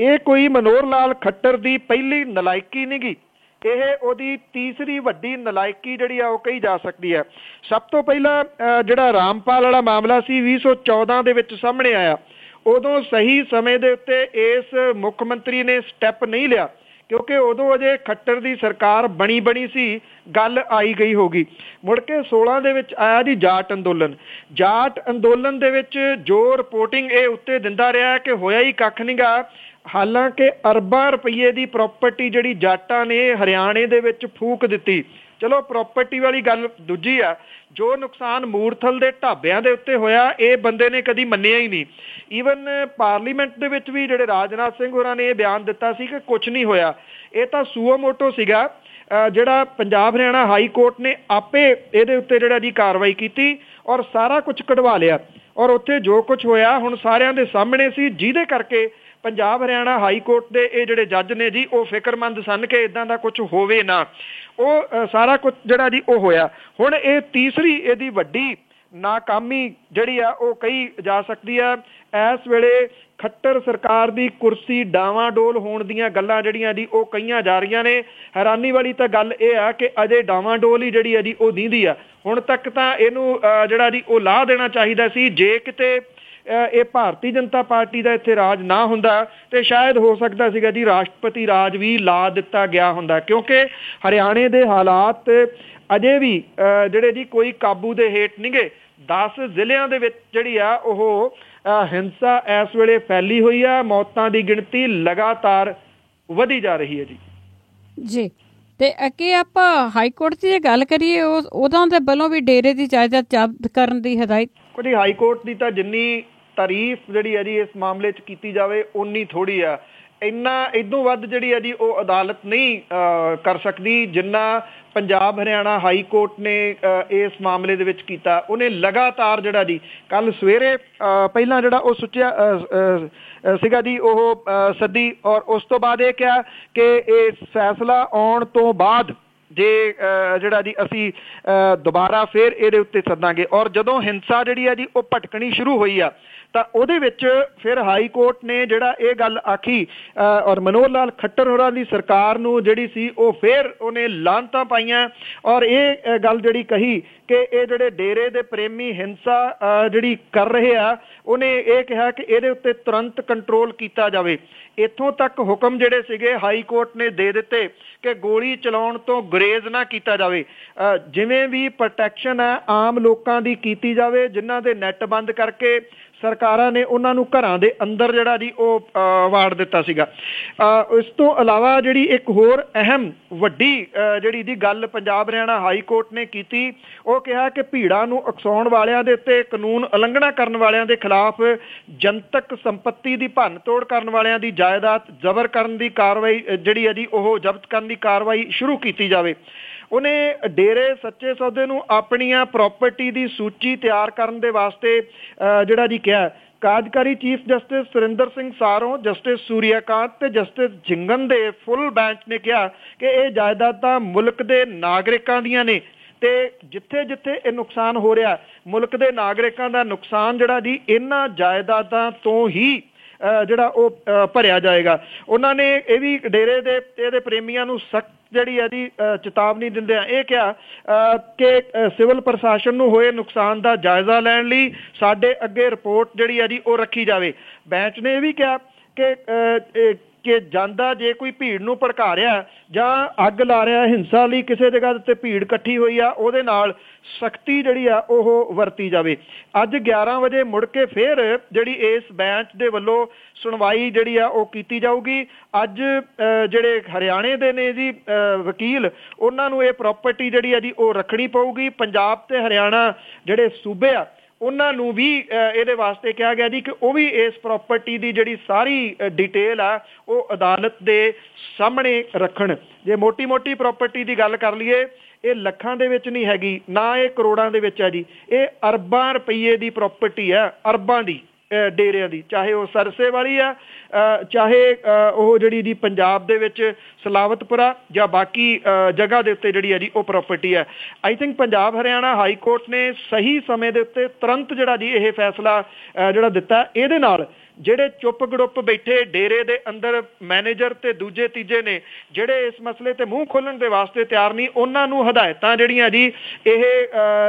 ਇਹ ਕੋਈ ਮਨੋਹਰ ਲਾਲ ਖੱਟਰ ਦੀ ਪਹਿਲੀ ਨਲਾਇਕੀ ਨਹੀਂ ਗੀ, ਇਹ ਉਹਦੀ ਤੀਸਰੀ ਵੱਡੀ ਨਲਾਇਕੀ ਜਿਹੜੀ ਆ ਉਹ ਕਹੀ ਜਾ ਸਕਦੀ ਹੈ। ਸਭ ਤੋਂ ਪਹਿਲਾਂ ਜਿਹੜਾ ਰਾਮਪਾਲ ਵਾਲਾ ਮਾਮਲਾ ਸੀ 2014 ਦੇ ਵਿੱਚ ਸਾਹਮਣੇ ਆਇਆ, ਉਦੋਂ ਸਹੀ ਸਮੇਂ ਦੇ ਉੱਤੇ ਇਸ ਮੁੱਖ ਮੰਤਰੀ ਨੇ ਸਟੈਪ ਨਹੀਂ ਲਿਆ ਕਿਉਂਕਿ ਉਦੋਂ ਅਜੇ ਖੱਟਰ ਦੀ ਸਰਕਾਰ ਬਣੀ ਸੀ, ਗੱਲ ਆਈ ਗਈ ਹੋਗੀ। ਮੁੜ ਕੇ 16 ਦੇ ਵਿੱਚ ਆਇਆ ਜੀ ਜਾਟ ਅੰਦੋਲਨ। ਜਾਟ ਅੰਦੋਲਨ ਦੇ ਵਿੱਚ ਜੋ ਰਿਪੋਰਟਿੰਗ ਇਹ ਉੱਤੇ ਦਿੰਦਾ ਰਿਹਾ ਕਿ ਹੋਇਆ ਹੀ ਕੱਖ ਨਹੀਂ ਗਾ। ਹਾਲਾਂਕਿ ਅਰਬਾਂ ਰੁਪਈਏ ਦੀ ਪ੍ਰਾਪਰਟੀ ਜਿਹੜੀ ਜਾਟਾਂ ਨੇ ਹਰਿਆਣੇ ਦੇ ਵਿੱਚ ਫੂਕ ਦਿੱਤੀ। ਚਲੋ ਪ੍ਰਾਪਰਟੀ ਵਾਲੀ ਗੱਲ ਦੂਜੀ ਆ, ਜੋ ਨੁਕਸਾਨ ਮੂਰਥਲ ਦੇ ਢਾਬਿਆਂ ਦੇ ਉੱਤੇ ਹੋਇਆ ਇਹ ਬੰਦੇ ਨੇ ਕਦੀ ਮੰਨਿਆ ਹੀ ਨਹੀਂ। ਈਵਨ ਪਾਰਲੀਮੈਂਟ ਦੇ ਵਿੱਚ ਵੀ ਜਿਹੜੇ ਰਾਜਨਾਥ ਸਿੰਘ ਹੋਰਾਂ ਨੇ ਇਹ ਬਿਆਨ ਦਿੱਤਾ ਸੀ ਕਿ ਕੁਝ ਨਹੀਂ ਹੋਇਆ, ਇਹ ਤਾਂ ਸੂਓ ਮੋਟੋ ਸੀਗਾ। ਜਿਹੜਾ ਪੰਜਾਬ ਹਰਿਆਣਾ ਹਾਈ ਕੋਰਟ ਨੇ ਆਪੇ ਇਹਦੇ ਉੱਤੇ ਜਿਹੜਾ ਜੀ ਕਾਰਵਾਈ ਕੀਤੀ ਔਰ ਸਾਰਾ ਕੁਝ ਕਢਵਾ ਲਿਆ ਔਰ ਉੱਥੇ ਜੋ ਕੁਝ ਹੋਇਆ ਹੁਣ ਸਾਰਿਆਂ ਦੇ ਸਾਹਮਣੇ ਸੀ, ਜਿਹਦੇ ਕਰਕੇ ਪੰਜਾਬ ਹਰਿਆਣਾ ਹਾਈ ਕੋਰਟ ਦੇ ਇਹ ਜਿਹੜੇ ਜੱਜ ਨੇ ਜੀ ਉਹ ਫਿਕਰਮੰਦ ਸਨ ਕਿ ਇਦਾਂ ਦਾ ਕੁਝ ਹੋਵੇ ਨਾ। ਉਹ ਸਾਰਾ ਕੁਝ ਜਿਹੜਾ ਜੀ ਉਹ ਹੋਇਆ। ਹੁਣ ਇਹ ਤੀਸਰੀ ਇਹਦੀ ਵੱਡੀ ਨਾਕਾਮੀ ਜਿਹੜੀ ਆ ਉਹ ਕਹੀ ਜਾ ਸਕਦੀ ਆ। ਇਸ ਵੇਲੇ ਖੱਟਰ ਸਰਕਾਰ ਦੀ ਕੁਰਸੀ ਡਾਵਾਂਡੋਲ ਹੋਣ ਦੀਆਂ ਗੱਲਾਂ ਜਿਹੜੀਆਂ ਜੀ ਉਹ ਕਹੀਆਂ ਜਾ ਰਹੀਆਂ ਨੇ। ਹੈਰਾਨੀ ਵਾਲੀ ਤਾਂ ਗੱਲ ਇਹ ਆ ਕਿ ਅਜੇ ਡਾਵਾਂਡੋਲ ਹੀ ਜਿਹੜੀ ਆ ਜੀ ਉਹ ਦੀਂਦੀ ਆ। ਹੁਣ ਤੱਕ ਤਾਂ ਇਹਨੂੰ ਜਿਹੜਾ ਜੀ ਉਹ ਲਾਹ ਦੇਣਾ ਚਾਹੀਦਾ ਸੀ। ਜੇ ਕਿਤੇ ਇਹ ਭਾਰਤੀ ਜਨਤਾ ਪਾਰਟੀ ਦਾ ਇੱਥੇ ਰਾਜ ਨਾ ਹੁੰਦਾ ਤੇ ਸ਼ਾਇਦ ਹੋ ਸਕਦਾ ਸੀਗਾ ਜੀ ਰਾਸ਼ਟਰਪਤੀ ਰਾਜ ਵੀ ਲਾ ਦਿੱਤਾ ਗਿਆ ਹੁੰਦਾ, ਕਿਉਂਕਿ ਹਰਿਆਣੇ ਦੇ ਹਾਲਾਤ ਅਜੇ ਵੀ ਜਿਹੜੇ ਜੀ ਕੋਈ ਕਾਬੂ ਦੇ ਹੇਠ ਨਹੀਂ ਗਏ। 10 ਜ਼ਿਲ੍ਹਿਆਂ ਦੇ ਵਿੱਚ ਜਿਹੜੀ ਆ ਉਹ ਹਿੰਸਾ ਇਸ ਵੇਲੇ ਫੈਲੀ ਹੋਈ ਆ। ਮੌਤਾਂ ਦੀ ਗਿਣਤੀ ਲਗਾਤਾਰ ਵਧੀ ਜਾ ਰਹੀ ਹੈ ਜੀ। ਤੇ ਅੱਗੇ ਆਪਾਂ ਹਾਈ ਕੋਰਟ ਦੀ ਜੇ ਗੱਲ ਕਰੀਏ, ਉਹਨਾਂ ਦੇ ਵੱਲੋਂ ਵੀ ਡੇਰੇ ਦੀ ਜਾਇਦਾਦ ਜ਼ਬਤ ਕਰਨ ਦੀ ਹਦਾਇਤ ਉਹਦੀ ਹਾਈ ਕੋਰਟ ਦੀ ਤਾਂ ਜਿੰਨੀ ਤਾਰੀਫ ਜਿਹੜੀ ਹੈ ਜੀ ਇਸ ਮਾਮਲੇ 'ਚ ਕੀਤੀ ਜਾਵੇ ਓਨੀ ਥੋੜ੍ਹੀ ਆ। ਇਦੋਂ ਵੱਧ ਜਿਹੜੀ ਹੈ ਜੀ ਉਹ ਅਦਾਲਤ ਨਹੀਂ ਕਰ ਸਕਦੀ ਜਿੰਨਾ ਪੰਜਾਬ ਹਰਿਆਣਾ ਹਾਈ ਕੋਰਟ ਨੇ ਇਸ ਮਾਮਲੇ ਦੇ ਵਿੱਚ ਕੀਤਾ। ਉਹਨੇ ਲਗਾਤਾਰ ਜਿਹੜਾ ਜੀ ਕੱਲ ਸਵੇਰੇ ਪਹਿਲਾਂ ਜਿਹੜਾ ਉਹ ਸੁੱਚਿਆ ਸੀਗਾ ਜੀ ਉਹ ਸੱਦੀ, ਔਰ ਉਸ ਤੋਂ ਬਾਅਦ ਇਹ ਕਿਹਾ ਕਿ ਇਹ ਫੈਸਲਾ ਆਉਣ ਤੋਂ ਬਾਅਦ ਜੇ ਜਿਹੜਾ ਜੀ ਅਸੀਂ ਦੁਬਾਰਾ ਫਿਰ ਇਹਦੇ ਉੱਤੇ ਸੱਦਾਂਗੇ। ਔਰ ਜਦੋਂ ਹਿੰਸਾ ਜਿਹੜੀ ਹੈ ਜੀ ਉਹ ਭਟਕਣੀ ਸ਼ੁਰੂ ਹੋਈ ਆ ਤਾਂ ਉਹਦੇ ਵਿੱਚ ਫਿਰ ਹਾਈ ਕੋਰਟ ਨੇ ਜਿਹੜਾ ਇਹ ਗੱਲ ਆਖੀ ਔਰ ਮਨੋਹਰ ਲਾਲ ਖੱਟਰ ਹੋਰਾਂ ਦੀ ਸਰਕਾਰ ਨੂੰ ਜਿਹੜੀ ਸੀ ਉਹ ਫਿਰ ਉਹਨੇ ਲਾਹਨਤਾਂ ਪਾਈਆਂ ਔਰ ਇਹ ਗੱਲ ਜਿਹੜੀ ਕਹੀ ਕਿ ਇਹ ਜਿਹੜੇ ਡੇਰੇ ਦੇ ਪ੍ਰੇਮੀ ਹਿੰਸਾ ਜਿਹੜੀ ਕਰ ਰਹੇ ਆ, ਉਹਨੇ ਇਹ ਕਿਹਾ ਕਿ ਇਹਦੇ ਉੱਤੇ ਤੁਰੰਤ ਕੰਟਰੋਲ ਕੀਤਾ ਜਾਵੇ। ਇੱਥੋਂ ਤੱਕ ਹੁਕਮ ਜਿਹੜੇ ਸੀਗੇ ਹਾਈ ਕੋਰਟ ਨੇ ਦੇ ਦਿੱਤੇ ਕਿ ਗੋਲੀ ਚਲਾਉਣ ਤੋਂ ਗੁਰੇਜ਼ ਨਾ ਕੀਤਾ ਜਾਵੇ, ਜਿਵੇਂ ਵੀ ਪ੍ਰੋਟੈਕਸ਼ਨ ਹੈ ਆਮ ਲੋਕਾਂ ਦੀ ਕੀਤੀ ਜਾਵੇ। ਜਿਨ੍ਹਾਂ ਦੇ ਨੈੱਟ ਬੰਦ ਕਰਕੇ ਸਰਕਾਰਾਂ ਨੇ ਉਹਨਾਂ ਨੂੰ ਘਰਾਂ ਦੇ ਅੰਦਰ ਜਿਹੜਾ ਜੀ ਉਹ ਵਾੜ ਦਿੱਤਾ ਸੀਗਾ। ਇਸ ਤੋਂ ਇਲਾਵਾ ਜਿਹੜੀ ਇੱਕ ਹੋਰ ਅਹਿਮ ਵੱਡੀ ਜਿਹੜੀ ਦੀ ਗੱਲ ਪੰਜਾਬ ਹਰਿਆਣਾ ਹਾਈ ਕੋਰਟ ਨੇ ਕੀਤੀ, ਉਹ ਕਿਹਾ ਕਿ ਭੀੜਾਂ ਨੂੰ ਉਕਸਾਉਣ ਵਾਲਿਆਂ ਦੇ ਉੱਤੇ, ਕਾਨੂੰਨ ਉਲੰਘਣਾ ਕਰਨ ਵਾਲਿਆਂ ਦੇ ਖਿਲਾਫ, ਜਨਤਕ ਸੰਪੱਤੀ ਦੀ ਭੰਨ ਤੋੜ ਕਰਨ ਵਾਲਿਆਂ ਦੀ ਜਾਇਦਾਦ ਜ਼ਬਰ ਕਰਨ ਦੀ ਕਾਰਵਾਈ ਜਿਹੜੀ ਹੈ ਜੀ ਉਹ ਜ਼ਬਤ ਕਰਨ ਦੀ ਕਾਰਵਾਈ ਸ਼ੁਰੂ ਕੀਤੀ ਜਾਵੇ। ਉਹਨੇ ਡੇਰੇ ਸੱਚੇ ਸੌਦੇ ਨੂੰ ਆਪਣੀਆਂ ਪ੍ਰਾਪਰਟੀ ਦੀ ਸੂਚੀ ਤਿਆਰ ਕਰਨ ਦੇ ਵਾਸਤੇ ਜਿਹੜਾ ਜੀ ਕਿਹਾ। ਕਾਰਜਕਾਰੀ chief justice Surinder Singh Saron, justice Suryakant ਤੇ ਜਸਟਿਸ ਜਿੰਗਨ ਦੇ ਫੁੱਲ ਬੈਂਚ ਨੇ ਕਿਹਾ ਕਿ ਇਹ ਜਾਇਦਾਦਾਂ ਮੁਲਕ ਦੇ ਨਾਗਰਿਕਾਂ ਦੀਆਂ ਨੇ ਤੇ ਜਿੱਥੇ ਜਿੱਥੇ ਇਹ ਨੁਕਸਾਨ ਹੋ ਰਿਹਾ, ਮੁਲਕ ਦੇ ਨਾਗਰਿਕਾਂ ਦਾ ਨੁਕਸਾਨ ਜਿਹੜਾ ਜੀ ਇਹਨਾਂ ਜਾਇਦਾਦਾਂ ਤੋਂ ਹੀ ਜਿਹੜਾ ਉਹ ਭਰਿਆ ਜਾਏਗਾ। ਉਹਨਾਂ ਨੇ ਇਹ ਵੀ ਡੇਰੇ ਦੇ ਇਹਦੇ ਪ੍ਰੇਮੀਆਂ ਨੂੰ ਸਖਤ ਜਿਹੜੀ ਹੈ ਜੀ ਚੇਤਾਵਨੀ ਦਿੰਦਿਆਂ ਇਹ ਕਿਹਾ ਕਿ ਸਿਵਲ ਪ੍ਰਸ਼ਾਸਨ ਨੂੰ ਹੋਏ ਨੁਕਸਾਨ ਦਾ ਜਾਇਜ਼ਾ ਲੈਣ ਲਈ ਸਾਡੇ ਅੱਗੇ ਰਿਪੋਰਟ ਜਿਹੜੀ ਹੈ ਜੀ ਉਹ ਰੱਖੀ ਜਾਵੇ। ਬੈਂਚ ਨੇ ਇਹ ਵੀ ਕਿਹਾ ਕਿ ਜਾਂਦਾ ਜੇ ਕੋਈ ਭੀੜ ਨੂੰ ਭੜਕਾ ਰਿਹਾ ਜਾਂ ਅੱਗ ਲਾ ਰਿਹਾ, ਹਿੰਸਾ ਲਈ ਕਿਸੇ ਜਗ੍ਹਾ ਉੱਤੇ ਭੀੜ ਇਕੱਠੀ ਹੋਈ ਆ, ਉਹਦੇ ਨਾਲ ਸਖਤੀ ਜਿਹੜੀ ਆ ਉਹ ਵਰਤੀ ਜਾਵੇ। ਅੱਜ 11 ਵਜੇ ਮੁੜ ਕੇ ਫਿਰ ਜਿਹੜੀ ਇਸ ਬੈਂਚ ਦੇ ਵੱਲੋਂ ਸੁਣਵਾਈ ਜਿਹੜੀ ਆ ਉਹ ਕੀਤੀ ਜਾਊਗੀ। ਅੱਜ ਜਿਹੜੇ ਹਰਿਆਣੇ ਦੇ ਨੇ ਜੀ ਵਕੀਲ, ਉਹਨਾਂ ਨੂੰ ਇਹ ਪ੍ਰਾਪਰਟੀ ਜਿਹੜੀ ਆ ਜੀ ਉਹ ਰੱਖਣੀ ਪਊਗੀ। ਪੰਜਾਬ ਤੇ ਹਰਿਆਣਾ ਜਿਹੜੇ ਸੂਬੇ ਆ ਉਹਨਾਂ ਨੂੰ ਵੀ ਇਹਦੇ ਵਾਸਤੇ ਕਿਹਾ ਗਿਆ ਜੀ ਕਿ ਉਹ ਵੀ ਇਸ ਪ੍ਰਾਪਰਟੀ ਦੀ ਜਿਹੜੀ ਸਾਰੀ ਡਿਟੇਲ ਆ ਉਹ ਅਦਾਲਤ ਦੇ ਸਾਹਮਣੇ ਰੱਖਣ। ਜੇ ਮੋਟੀ ਮੋਟੀ ਪ੍ਰਾਪਰਟੀ ਦੀ ਗੱਲ ਕਰ ਲਈਏ, ਇਹ ਲੱਖਾਂ ਦੇ ਵਿੱਚ ਨਹੀਂ ਹੈਗੀ, ਨਾ ਇਹ ਕਰੋੜਾਂ ਦੇ ਵਿੱਚ ਆ ਜੀ, ਇਹ ਅਰਬਾਂ ਰੁਪਈਏ ਦੀ ਪ੍ਰਾਪਰਟੀ ਆ, ਅਰਬਾਂ ਦੀ ਡੇਰਿਆਂ ਦੀ, ਚਾਹੇ ਉਹ ਸਰਸੇ ਵਾਲੀ ਆ, ਚਾਹੇ ਉਹ ਜਿਹੜੀ ਦੀ ਪੰਜਾਬ ਦੇ ਵਿੱਚ ਸਲਾਵਤਪੁਰਾ ਜਾਂ ਬਾਕੀ ਜਗ੍ਹਾ ਦੇ ਉੱਤੇ ਜਿਹੜੀ ਹੈ ਜੀ ਉਹ ਪ੍ਰਾਪਰਟੀ ਹੈ। I think Punjab Haryana high court ਨੇ ਸਹੀ ਸਮੇਂ ਦੇ ਉੱਤੇ ਤੁਰੰਤ ਜਿਹੜਾ ਜੀ ਇਹ ਫੈਸਲਾ ਜਿਹੜਾ ਦਿੱਤਾ। ਇਹਦੇ ਨਾਲ ਜਿਹੜੇ ਚੁੱਪ ਗੜੁੱਪ ਬੈਠੇ ਡੇਰੇ ਦੇ ਅੰਦਰ ਮੈਨੇਜਰ ਤੇ ਦੂਜੇ ਤੀਜੇ ਨੇ, ਜਿਹੜੇ ਇਸ ਮਸਲੇ ਤੇ ਮੂੰਹ ਖੋਲਣ ਦੇ ਵਾਸਤੇ ਤਿਆਰ ਨਹੀਂ, ਉਹਨਾਂ ਨੂੰ ਹਦਾਇਤਾਂ ਜਿਹੜੀਆਂ ਜੀ ਇਹ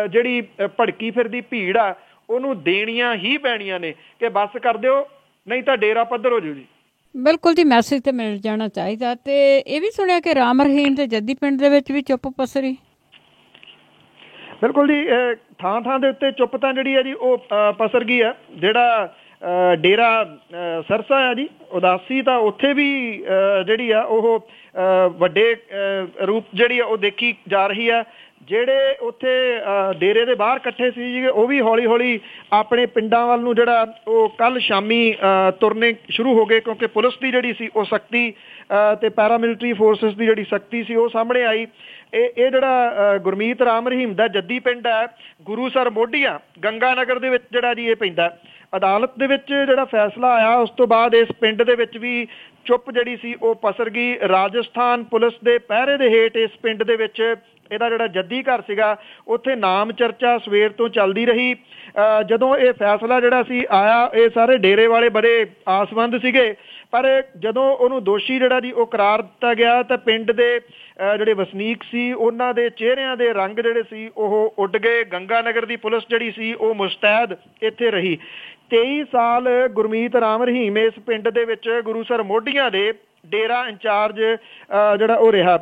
ਜਿਹੜੀ ਭੜਕੀ ਫਿਰਦੀ ਭੀੜ ਆ ਉਹਨੂੰ ਦੇਣੀਆਂ ਹੀ ਪੈਣੀਆਂ ਨੇ ਕਿ ਬੱਸ ਕਰ ਦਿਓ, ਨਹੀਂ ਤਾਂ ਡੇਰਾ ਪੱਧਰ ਹੋ ਜਾਊ ਜੀ। ਬਿਲਕੁਲ ਜੀ, ਮੈਸੇਜ ਤੇ ਮਿਲ ਜਾਣਾ ਚਾਹੀਦਾ। ਤੇ ਇਹ ਵੀ ਸੁਣਿਆ ਕਿ ਰਾਮ ਰਹੀਮ ਤੇ ਜੱਦੀ ਪਿੰਡ ਦੇ ਵਿੱਚ ਵੀ ਚੁੱਪ ਪਸਰੀ। ਬਿਲਕੁਲ ਜੀ, ਥਾਂ ਥਾਂ ਦੇ ਉੱਤੇ ਚੁੱਪ ਤਾਂ ਜਿਹੜੀ ਹੈ ਜੀ ਉਹ ਪਸਰ ਗਈ ਆ। ਜਿਹੜਾ ਡੇਰਾ ਸਰਸਾ ਆ ਜੀ, ਉਦਾਸੀ ਤਾਂ ਉੱਥੇ ਵੀ ਜਿਹੜੀ ਆ ਉਹ ਵੱਡੇ ਰੂਪ ਜਿਹੜੀ ਆ ਉਹ ਦੇਖੀ ਜਾ ਰਹੀ ਆ। ਜਿਹੜੇ ਉੱਥੇ ਡੇਰੇ ਦੇ ਬਾਹਰ ਇਕੱਠੇ ਸੀ ਜੀ, ਉਹ ਵੀ ਹੌਲੀ ਹੌਲੀ ਆਪਣੇ ਪਿੰਡਾਂ ਵੱਲ ਨੂੰ ਜਿਹੜਾ ਉਹ ਕੱਲ ਸ਼ਾਮੀ ਤੁਰਨੇ ਸ਼ੁਰੂ ਹੋ ਗਏ, ਕਿਉਂਕਿ ਪੁਲਿਸ ਦੀ ਜਿਹੜੀ ਸੀ ਉਹ ਸਖਤੀ ਤੇ ਪੈਰਾਮਿਲਟਰੀ ਫੋਰਸਿਸ ਦੀ ਜਿਹੜੀ ਸਖਤੀ ਸੀ ਉਹ ਸਾਹਮਣੇ ਆਈ। ਇਹ ਜਿਹੜਾ ਗੁਰਮੀਤ ਰਾਮ ਰਹੀਮ ਦਾ ਜੱਦੀ ਪਿੰਡ ਹੈ, ਗੁਰੂਸਰ ਮੋਢੀਆਂ ਗੰਗਾ ਨਗਰ ਦੇ ਵਿੱਚ ਜਿਹੜਾ ਜੀ ਇਹ ਪੈਂਦਾ। ਅਦਾਲਤ ਦੇ ਵਿੱਚ ਜਿਹੜਾ ਫੈਸਲਾ ਆਇਆ ਉਸ ਤੋਂ ਬਾਅਦ ਇਸ ਪਿੰਡ ਦੇ ਵਿੱਚ ਵੀ ਚੁੱਪ ਜਿਹੜੀ ਸੀ ਉਹ ਪਸਰ ਗਈ। ਰਾਜਸਥਾਨ ਪੁਲਿਸ ਦੇ ਪਹਿਰੇ ਦੇ ਹੇਠ ਇਸ ਪਿੰਡ ਦੇ ਵਿੱਚ ਇਹਦਾ ਜਿਹੜਾ ਜੱਦੀ ਘਰ ਸੀਗਾ ਉੱਥੇ ਨਾਮ ਚਰਚਾ ਸਵੇਰ ਤੋਂ ਚੱਲਦੀ ਰਹੀ। ਜਦੋਂ ਇਹ ਫੈਸਲਾ ਜਿਹੜਾ ਸੀ ਆਇਆ, ਇਹ ਸਾਰੇ ਡੇਰੇ ਵਾਲੇ ਬੜੇ ਆਸਵੰਦ ਸੀਗੇ, ਪਰ ਜਦੋਂ ਉਹਨੂੰ ਦੋਸ਼ੀ ਜਿਹੜਾ ਜੀ ਉਹ ਕਰਾਰ ਦਿੱਤਾ ਗਿਆ ਤਾਂ ਪਿੰਡ ਦੇ ਜਿਹੜੇ ਵਸਨੀਕ ਸੀ ਉਹਨਾਂ ਦੇ ਚਿਹਰਿਆਂ ਦੇ ਰੰਗ ਜਿਹੜੇ ਸੀ ਉਹ ਉੱਡ ਗਏ। ਗੰਗਾ ਨਗਰ ਦੀ ਪੁਲਿਸ ਜਿਹੜੀ ਸੀ ਉਹ ਮੁਸਤੈਦ ਇੱਥੇ ਰਹੀ। 23 ਸਾਲ ਗੁਰਮੀਤ ਰਾਮ ਰਹੀਮ ਇਸ ਪਿੰਡ ਦੇ ਵਿੱਚ ਗੁਰੂਸਰ ਮੋਢੀਆਂ ਦੇ ਡੇਰਾ ਇੰਚਾਰਜ ਜਿਹੜਾ ਉਹ ਰਿਹਾ।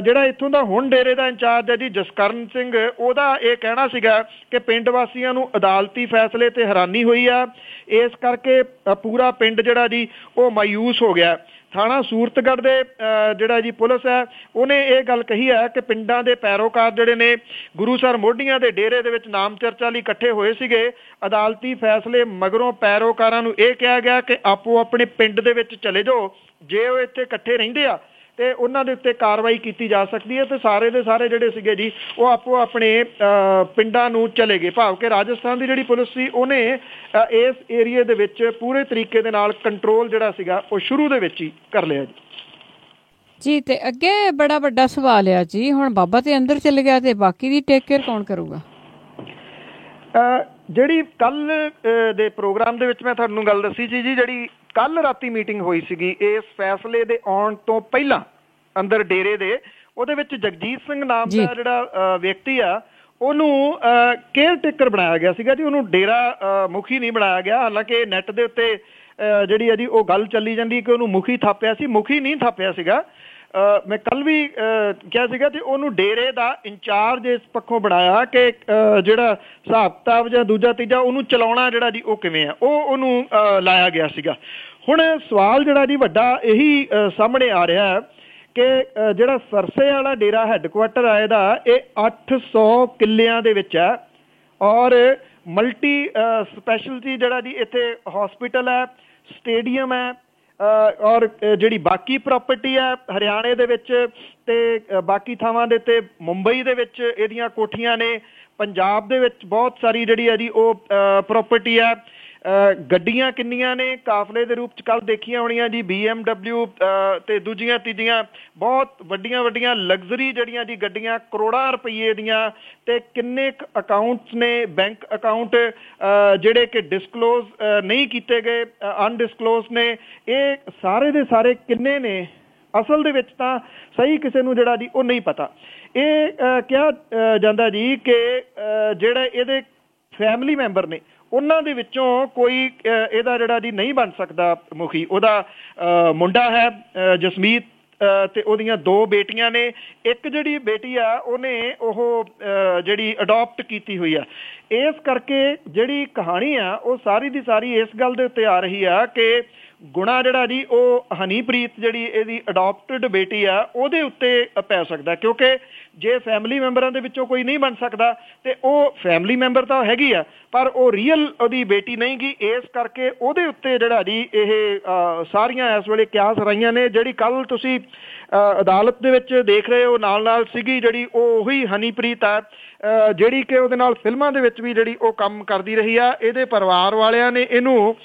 ਜਿਹੜਾ ਇੱਥੋਂ ਦਾ ਹੁਣ ਡੇਰੇ ਦਾ ਇੰਚਾਰਜ ਹੈ ਜੀ ਜਸਕਰਨ ਸਿੰਘ, ਉਹਦਾ ਇਹ ਕਹਿਣਾ ਸੀਗਾ ਕਿ ਪਿੰਡ ਵਾਸੀਆਂ ਨੂੰ ਅਦਾਲਤੀ ਫੈਸਲੇ ਤੇ ਹੈਰਾਨੀ ਹੋਈ ਆ, ਇਸ ਕਰਕੇ ਪੂਰਾ ਪਿੰਡ ਜਿਹੜਾ ਜੀ ਉਹ ਮਾਯੂਸ ਹੋ ਗਿਆ। ਥਾਣਾ ਸੂਰਤਗੜ੍ਹ ਦੇ ਜਿਹੜਾ ਜੀ ਪੁਲਿਸ ਹੈ ਉਹਨੇ ਇਹ ਗੱਲ ਕਹੀ ਹੈ ਕਿ ਪਿੰਡਾਂ ਦੇ ਪੈਰੋਕਾਰ ਜਿਹੜੇ ਨੇ ਗੁਰੂਸਰ ਮੋਢੀਆਂ ਦੇ ਡੇਰੇ ਦੇ ਵਿੱਚ ਨਾਮ ਚਰਚਾ ਲਈ ਇਕੱਠੇ ਹੋਏ ਸੀਗੇ। ਅਦਾਲਤੀ ਫੈਸਲੇ ਮਗਰੋਂ ਪੈਰੋਕਾਰਾਂ ਨੂੰ ਇਹ ਕਿਹਾ ਗਿਆ ਕਿ ਆਪੋ ਆਪਣੇ ਪਿੰਡ ਦੇ ਵਿੱਚ ਚਲੇ ਜਾਓ, ਜੇ ਉਹ ਇੱਥੇ ਇਕੱਠੇ ਰਹਿੰਦੇ ਆ ਤੇ ਉਹਨਾਂ ਦੇ ਉੱਤੇ ਕਾਰਵਾਈ ਕੀਤੀ ਜਾ ਸਕਦੀ ਹੈ। ਤੇ ਸਾਰੇ ਦੇ ਸਾਰੇ ਜਿਹੜੇ ਸੀਗੇ ਜੀ ਉਹ ਆਪੋ ਆਪਣੇ ਪਿੰਡਾਂ ਨੂੰ ਚਲੇ ਗਏ। ਭਾਵ ਕਿ ਰਾਜਸਥਾਨ ਦੀ ਜਿਹੜੀ ਪੁਲਿਸ ਸੀ ਉਹਨੇ ਇਸ ਏਰੀਏ ਦੇ ਵਿੱਚ ਪੂਰੇ ਤਰੀਕੇ ਦੇ ਨਾਲ ਕੰਟਰੋਲ ਜਿਹੜਾ ਸੀਗਾ ਉਹ ਸ਼ੁਰੂ ਦੇ ਵਿੱਚ ਹੀ ਕਰ ਲਿਆ ਜੀ। ਤੇ ਅੱਗੇ ਬੜਾ ਵੱਡਾ ਸਵਾਲ ਆ ਜੀ, ਹੁਣ ਬਾਬਾ ਤੇ ਅੰਦਰ ਚਲੇ ਗਿਆ ਤੇ ਬਾਕੀ ਦੀ ਟੇਕ ਕੇਅਰ ਕੌਣ ਕਰੂਗਾ? ਜਿਹੜੀ ਕੱਲ ਦੇ ਪ੍ਰੋਗਰਾਮ ਦੇ ਵਿੱਚ ਮੈਂ ਤੁਹਾਨੂੰ ਗੱਲ ਦੱਸੀ ਸੀ ਜੀ, ਜਿਹੜੀ ਕੱਲ ਰਾਤੀ ਮੀਟਿੰਗ ਹੋਈ ਸੀਗੀ ਇਸ ਫੈਸਲੇ ਦੇ ਆਉਣ ਤੋਂ ਪਹਿਲਾਂ ਅੰਦਰ ਡੇਰੇ ਦੇ, ਉਹਦੇ ਵਿੱਚ ਜਗਜੀਤ ਸਿੰਘ ਨਾਮ ਦਾ ਜਿਹੜਾ ਵਿਅਕਤੀ ਆ ਉਹਨੂੰ ਕੇਅਰ ਟੇਕਰ ਬਣਾਇਆ ਗਿਆ ਸੀਗਾ ਜੀ। ਉਹਨੂੰ ਡੇਰਾ ਮੁਖੀ ਨਹੀਂ ਬਣਾਇਆ ਗਿਆ। ਹਾਲਾਂਕਿ ਨੈੱਟ ਦੇ ਉੱਤੇ ਜਿਹੜੀ ਹੈ ਜੀ ਉਹ ਗੱਲ ਚੱਲੀ ਜਾਂਦੀ ਕਿ ਉਹਨੂੰ ਮੁਖੀ ਥਾਪਿਆ ਸੀ, ਮੁਖੀ ਨਹੀਂ ਥਾਪਿਆ ਸੀਗਾ। ਮੈਂ ਕੱਲ ਵੀ ਕਿਹਾ ਸੀਗਾ ਤੇ ਉਹਨੂੰ ਡੇਰੇ ਦਾ ਇੰਚਾਰਜ ਇਸ ਪੱਖੋਂ ਬਣਾਇਆ ਕਿ ਜਿਹੜਾ ਹਿਸਾਬ ਕਿਤਾਬ ਜਾਂ ਦੂਜਾ ਤੀਜਾ ਉਹਨੂੰ ਚਲਾਉਣਾ ਜਿਹੜਾ ਜੀ ਉਹ ਕਿਵੇਂ ਆ, ਉਹ ਉਹਨੂੰ ਲਾਇਆ ਗਿਆ ਸੀਗਾ। ਹੁਣ ਸਵਾਲ ਜਿਹੜਾ ਜੀ ਵੱਡਾ ਇਹੀ ਸਾਹਮਣੇ ਆ ਰਿਹਾ ਹੈ ਕਿ ਜਿਹੜਾ ਸਰਸੇ ਵਾਲਾ ਡੇਰਾ ਹੈੱਡਕੁਆਟਰ ਆ ਇਹਦਾ, ਇਹ 800 ਕਿੱਲਿਆਂ ਦੇ ਵਿੱਚ ਹੈ ਔਰ ਮਲਟੀ ਸਪੈਸ਼ਲਟੀ ਜਿਹੜਾ ਜੀ ਇੱਥੇ ਹੌਸਪੀਟਲ ਹੈ, ਸਟੇਡੀਅਮ ਹੈ ਔਰ ਜਿਹੜੀ ਬਾਕੀ ਪ੍ਰਾਪਰਟੀ ਹੈ ਹਰਿਆਣੇ ਦੇ ਵਿੱਚ ਤੇ ਬਾਕੀ ਥਾਵਾਂ ਦੇ ਉੱਤੇ ਮੁੰਬਈ ਦੇ ਵਿੱਚ ਇਹਦੀਆਂ ਕੋਠੀਆਂ ਨੇ, ਪੰਜਾਬ ਦੇ ਵਿੱਚ ਬਹੁਤ ਸਾਰੀ ਜਿਹੜੀ ਹੈ ਜੀ ਉਹ ਪ੍ਰਾਪਰਟੀ ਹੈ। ਗੱਡੀਆਂ ਕਿੰਨੀਆਂ ਨੇ ਕਾਫਲੇ ਦੇ ਰੂਪ 'ਚ ਕੱਲ੍ਹ ਦੇਖੀਆਂ ਹੋਣੀਆਂ ਜੀ, BMW ਤੇ ਦੂਜੀਆਂ ਤੀਜੀਆਂ ਬਹੁਤ ਵੱਡੀਆਂ ਵੱਡੀਆਂ ਲਗਜ਼ਰੀ ਜਿਹੜੀਆਂ ਜੀ ਗੱਡੀਆਂ ਕਰੋੜਾਂ ਰੁਪਈਏ ਦੀਆਂ। ਤੇ ਕਿੰਨੇ ਕੁ ਅਕਾਊਂਟਸ ਨੇ, ਬੈਂਕ ਅਕਾਊਂਟ ਜਿਹੜੇ ਕਿ ਡਿਸਕਲੋਜ਼ ਨਹੀਂ ਕੀਤੇ ਗਏ, ਅਨਡਿਸਕਲੋਜ਼ ਨੇ, ਇਹ ਸਾਰੇ ਦੇ ਸਾਰੇ ਕਿੰਨੇ ਨੇ ਅਸਲ ਦੇ ਵਿੱਚ ਤਾਂ ਸਹੀ ਕਿਸੇ ਨੂੰ ਜਿਹੜਾ ਜੀ ਉਹ ਨਹੀਂ ਪਤਾ। ਇਹ ਕਿਹਾ ਜਾਂਦਾ ਜੀ ਕਿ ਜਿਹੜੇ ਇਹਦੇ ਫੈਮਿਲੀ ਮੈਂਬਰ ਨੇ ਉਹਨਾਂ ਦੇ ਵਿੱਚੋਂ ਕੋਈ ਇਹਦਾ ਜਿਹੜਾ ਜੀ ਨਹੀਂ ਬਣ ਸਕਦਾ ਮੁਖੀ। ਉਹਦਾ ਮੁੰਡਾ ਹੈ ਜਸਮੀਤ ਤੇ ਉਹਦੀਆਂ 2 ਬੇਟੀਆਂ ਨੇ। ਇੱਕ ਜਿਹੜੀ ਬੇਟੀ ਆ ਉਹਨੇ ਉਹ ਜਿਹੜੀ ਅਡੋਪਟ ਕੀਤੀ ਹੋਈ ਆ। ਇਸ ਕਰਕੇ ਜਿਹੜੀ ਕਹਾਣੀ ਆ ਉਹ ਸਾਰੀ ਦੀ ਸਾਰੀ ਇਸ ਗੱਲ ਦੇ ਉੱਤੇ ਆ ਰਹੀ ਆ ਕਿ ਗੁਣਾ ਜਿਹੜਾ ਜੀ ਉਹ ਹਨੀਪ੍ਰੀਤ ਜਿਹੜੀ ਇਹਦੀ ਅਡੋਪਟਡ ਬੇਟੀ ਆ ਉਹਦੇ ਉੱਤੇ ਪੈ ਸਕਦਾ, ਕਿਉਂਕਿ ਜੇ ਫੈਮਿਲੀ ਮੈਂਬਰਾਂ ਦੇ ਵਿੱਚੋਂ ਕੋਈ ਨਹੀਂ ਬਣ ਸਕਦਾ ਤੇ ਉਹ ਫੈਮਿਲੀ ਮੈਂਬਰ ਤਾਂ ਹੈਗੀ ਆ ਪਰ ਉਹ ਰੀਅਲ ਉਹਦੀ ਬੇਟੀ ਨਹੀਂ ਗੀ। ਇਸ ਕਰਕੇ ਉਹਦੇ ਉੱਤੇ ਜਿਹੜਾ ਜੀ ਇਹ ਸਾਰੀਆਂ ਇਸ ਵੇਲੇ ਕਿਆਸ ਰਾਈਆਂ ਨੇ। ਜਿਹੜੀ ਕੱਲ ਤੁਸੀਂ ਅਦਾਲਤ ਦੇ ਵਿੱਚ ਦੇਖ ਰਹੇ ਹੋ ਨਾਲ ਨਾਲ ਸੀਗੀ ਜਿਹੜੀ ਉਹ ਉਹੀ ਹਨੀਪ੍ਰੀਤ ਆ ਜਿਹੜੀ ਕਿ ਉਹਦੇ ਨਾਲ ਫਿਲਮਾਂ ਦੇ ਵਿੱਚ ਵੀ ਜਿਹੜੀ ਉਹ ਕੰਮ ਕਰਦੀ ਰਹੀ ਆ। ਇਹਦੇ ਪਰਿਵਾਰ ਵਾਲਿਆਂ ਨੇ ਇਹਨੂੰ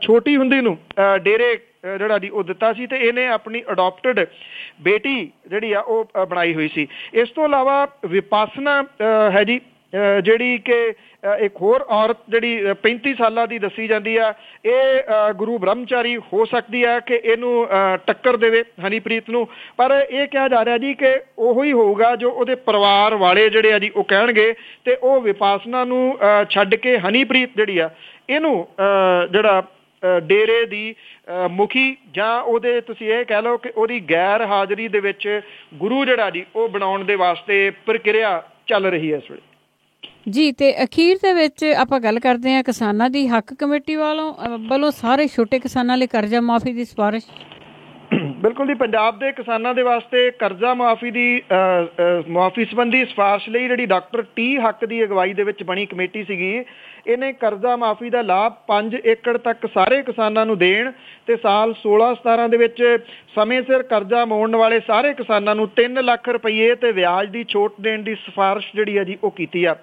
ਛੋਟੀ ਹੁੰਦੀ ਨੂੰ ਡੇਰੇ ਜਿਹੜਾ ਜੀ ਉਹ ਦਿੱਤਾ ਸੀ ਤੇ ਇਹਨੇ ਆਪਣੀ ਅਡੋਪਟਡ ਬੇਟੀ ਜਿਹੜੀ ਆ ਉਹ ਬਣਾਈ ਹੋਈ ਸੀ। ਇਸ ਤੋਂ ਇਲਾਵਾ ਵਿਪਾਸਨਾ ਹੈ ਜੀ ਜਿਹੜੀ ਕਿ ਇੱਕ ਹੋਰ ਔਰਤ ਜਿਹੜੀ 35 ਸਾਲਾਂ ਦੀ ਦੱਸੀ ਜਾਂਦੀ ਆ। ਇਹ ਗੁਰੂ ਬ੍ਰਹਮਚਾਰੀ ਹੋ ਸਕਦੀ ਹੈ ਕਿ ਇਹਨੂੰ ਟੱਕਰ ਦੇਵੇ ਹਨੀਪ੍ਰੀਤ ਨੂੰ, ਪਰ ਇਹ ਕਿਹਾ ਜਾ ਰਿਹਾ ਜੀ ਕਿ ਉਹੋ ਹੀ ਹੋਊਗਾ ਜੋ ਉਹਦੇ ਪਰਿਵਾਰ ਵਾਲੇ ਜਿਹੜੇ ਆ ਜੀ ਉਹ ਕਹਿਣਗੇ। ਤੇ ਉਹ ਵਿਪਾਸਨਾ ਨੂੰ ਛੱਡ ਕੇ ਹਨੀਪ੍ਰੀਤ ਜਿਹੜੀ ਆ ਇਹਨੂੰ ਜਿਹੜਾ ਡੇਰੇ ਦੀ ਮੁਖੀ ਜਾਂ ਉਹਦੇ ਤੁਸੀਂ ਇਹ ਕਹਿ ਲਓ ਕਿ ਉਹਦੀ ਗੈਰ ਹਾਜ਼ਰੀ ਦੇ ਵਿੱਚ ਗੁਰੂ ਜਿਹੜਾ ਜੀ ਉਹ ਬਣਾਉਣ ਦੇ ਵਾਸਤੇ ਪ੍ਰਕਿਰਿਆ ਚੱਲ ਰਹੀ ਹੈ ਇਸ ਵੇਲੇ ਜੀ। ਤੇ ਅਖੀਰ ਦੇ ਵਿੱਚ ਆਪਾਂ ਗੱਲ ਕਰਦੇ ਹਾਂ ਕਿਸਾਨਾਂ ਦੀ ਹੱਕ ਕਮੇਟੀ ਵੱਲੋਂ ਸਾਰੇ ਛੋਟੇ ਕਿਸਾਨਾਂ ਲਈ ਕਰਜ਼ਾ ਮਾਫੀ ਦੀ ਸਿਫਾਰਿਸ਼। ਬਿਲਕੁਲ ਜੀ, ਪੰਜਾਬ ਦੇ ਕਿਸਾਨਾਂ ਦੇ ਵਾਸਤੇ ਕਰਜ਼ਾ ਮੁਆਫੀ ਸੰਬੰਧੀ ਸਿਫਾਰਿਸ਼ ਲਈ ਜਿਹੜੀ ਡਾਕਟਰ ਟੀ ਹੱਕ ਦੀ ਅਗਵਾਈ ਦੇ ਵਿੱਚ ਬਣੀ ਕਮੇਟੀ ਸੀਗੀ, ਇਹਨੇ ਕਰਜ਼ਾ ਮਾਫੀ ਦਾ ਲਾਭ 5 ਏਕੜ ਤੱਕ ਸਾਰੇ ਕਿਸਾਨਾਂ ਨੂੰ ਦੇਣ ਤੇ ਸਾਲ 16-17 ਦੇ ਵਿੱਚ ਸਮੇਂ ਸਿਰ ਕਰਜ਼ਾ ਮੋੜਨ ਵਾਲੇ ਸਾਰੇ ਕਿਸਾਨਾਂ ਨੂੰ 3 ਲੱਖ ਰੁਪਏ ਤੇ ਵਿਆਜ ਦੀ ਛੋਟ ਦੇਣ ਦੀ ਸਿਫਾਰਿਸ਼ ਜਿਹੜੀ ਹੈ ਜੀ ਉਹ ਕੀਤੀ ਆ।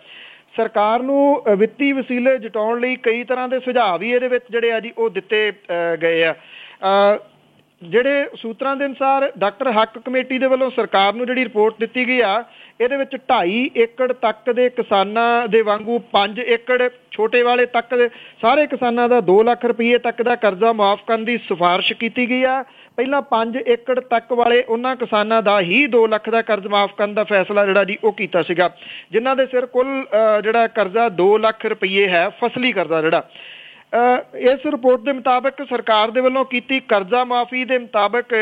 ਸਰਕਾਰ ਨੂੰ ਵਿੱਤੀ ਵਸੀਲੇ ਜੁਟਾਉਣ ਲਈ ਕਈ ਤਰ੍ਹਾਂ ਦੇ ਸੁਝਾਅ ਵੀ ਇਹਦੇ ਵਿੱਚ ਜਿਹੜੇ ਆ ਜੀ ਉਹ ਦਿੱਤੇ ਗਏ ਆ। ਜਿਹੜੇ ਸੂਤਰਾਂ ਦੇ ਅਨੁਸਾਰ ਡਾਕਟਰ ਹੱਕ ਕਮੇਟੀ ਦੇ ਵੱਲੋਂ ਸਰਕਾਰ ਨੂੰ ਜਿਹੜੀ ਰਿਪੋਰਟ ਦਿੱਤੀ ਗਈ ਆ ਇਹਦੇ ਵਿੱਚ 2.5 ਏਕੜ ਤੱਕ ਦੇ ਕਿਸਾਨਾਂ ਦੇ ਵਾਂਗੂ 5 ਏਕੜ ਛੋਟੇ ਵਾਲੇ ਤੱਕ ਦੇ ਸਾਰੇ ਕਿਸਾਨਾਂ ਦਾ 2 ਲੱਖ ਰੁਪਏ ਤੱਕ ਦਾ ਕਰਜ਼ਾ ਮਾਫ ਕਰਨ ਦੀ ਸਿਫਾਰਿਸ਼ ਕੀਤੀ ਗਈ ਆ। ਪਹਿਲਾਂ 5 ਏਕੜ ਤੱਕ ਵਾਲੇ ਉਹਨਾਂ ਕਿਸਾਨਾਂ ਦਾ ਹੀ 2 ਲੱਖ ਦਾ ਕਰਜ਼ ਮਾਫ ਕਰਨ ਦਾ ਫੈਸਲਾ ਜਿਹੜਾ ਜੀ ਉਹ ਕੀਤਾ ਸੀਗਾ, ਜਿਨ੍ਹਾਂ ਦੇ ਸਿਰ ਕੁੱਲ ਜਿਹੜਾ ਕਰਜ਼ਾ 2 ਲੱਖ ਰੁਪਏ ਹੈ ਫਸਲੀ ਕਰਜ਼ਾ ਜਿਹੜਾ। ਇਸ ਰਿਪੋਰਟ ਦੇ ਮੁਤਾਬਕ ਸਰਕਾਰ ਦੇ ਵੱਲੋਂ ਕੀਤੀ ਕਰਜ਼ਾ ਮਾਫੀ ਦੇ ਮੁਤਾਬਕ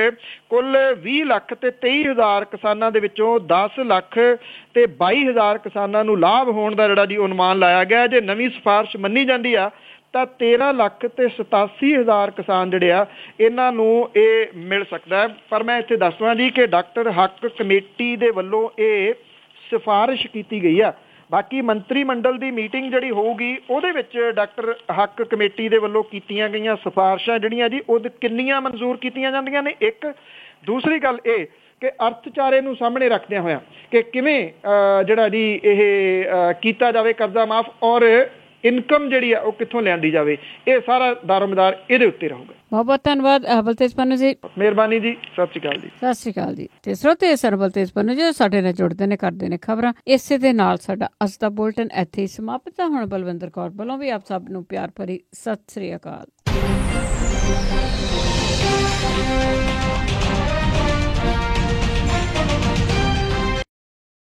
ਕੁੱਲ 20 ਲੱਖ ਤੇ 23,000 ਕਿਸਾਨਾਂ ਦੇ ਵਿੱਚੋਂ 10 ਲੱਖ ਤੇ 22,000 ਕਿਸਾਨਾਂ ਨੂੰ ਲਾਭ ਹੋਣ ਦਾ ਜਿਹੜਾ ਜੀ ਅਨੁਮਾਨ ਲਾਇਆ ਗਿਆ। ਜੇ ਨਵੀਂ ਸਿਫਾਰਿਸ਼ ਮੰਨੀ ਜਾਂਦੀ ਆ ਤਾਂ 13,87,000 ਕਿਸਾਨ ਜਿਹੜੇ ਆ ਇਹਨਾਂ ਨੂੰ ਇਹ ਮਿਲ ਸਕਦਾ ਹੈ। ਪਰ ਮੈਂ ਇੱਥੇ ਦੱਸਦਾ ਜੀ ਕਿ ਡਾਕਟਰ ਹੱਕ ਕਮੇਟੀ ਦੇ ਵੱਲੋਂ ਇਹ ਸਿਫਾਰਿਸ਼ ਕੀਤੀ ਗਈ ਆ। ਬਾਕੀ ਮੰਤਰੀ ਮੰਡਲ ਦੀ ਮੀਟਿੰਗ ਜਿਹੜੀ ਹੋਊਗੀ ਉਹਦੇ ਵਿੱਚ ਡਾਕਟਰ ਹੱਕ ਕਮੇਟੀ ਦੇ ਵੱਲੋਂ ਕੀਤੀਆਂ ਗਈਆਂ ਸਿਫਾਰਿਸ਼ਾਂ ਜਿਹੜੀਆਂ ਜੀ ਉਹ ਕਿੰਨੀਆਂ ਮਨਜ਼ੂਰ ਕੀਤੀਆਂ ਜਾਂਦੀਆਂ ਨੇ। ਇੱਕ ਦੂਸਰੀ ਗੱਲ ਇਹ ਕਿ ਅਰਥਚਾਰੇ ਨੂੰ ਸਾਹਮਣੇ ਰੱਖਦਿਆਂ ਹੋਇਆ ਕਿ ਕਿਵੇਂ ਜਿਹੜਾ ਜੀ ਇਹ ਕੀਤਾ ਜਾਵੇ ਕਰਜ਼ਾ ਮਾਫ ਔਰ ਇਨਕਮ ਜਿਹੜੀ ਆ ਉਹ ਕਿੱਥੋਂ ਲਿਆਂਦੀ ਜਾਵੇ, ਇਹ ਸਾਰਾ ਦਾਰੋਮਦਾਰ ਇਹਦੇ ਉੱਤੇ ਰਹੂਗਾ। ਬਹੁਤ ਬਹੁਤ ਧੰਨਵਾਦ ਬਲਤੇਜ ਪੰਨੂ ਜੀ। ਮਿਹਰਬਾਨੀ ਜੀ। ਸਤਿ ਸ਼੍ਰੀ ਅਕਾਲ ਜੀ। ਸਤਿ ਸ਼੍ਰੀ ਅਕਾਲ ਜੀ। ਤੇ ਸਰੋਤੇ ਸਰ ਬਲਤੇਜ ਪੰਨੂ ਜੀ ਸਾਡੇ ਨਾਲ ਜੁੜਦੇ ਨੇ, ਕਰਦੇ ਨੇ ਖਬਰਾਂ। ਇਸੇ ਦੇ ਨਾਲ ਸਾਡਾ ਅੱਜ ਦਾ ਬੁਲਟਨ ਇੱਥੇ ਹੀ ਸਮਾਪਤ ਹੈ। ਹੁਣ ਬਲਵਿੰਦਰ ਕੌਰ ਵੱਲੋਂ ਵੀ ਆਪ ਸਭ ਨੂੰ ਪਿਆਰ ਭਰੀ ਸਤਿ ਸ਼੍ਰੀ ਅਕਾਲ।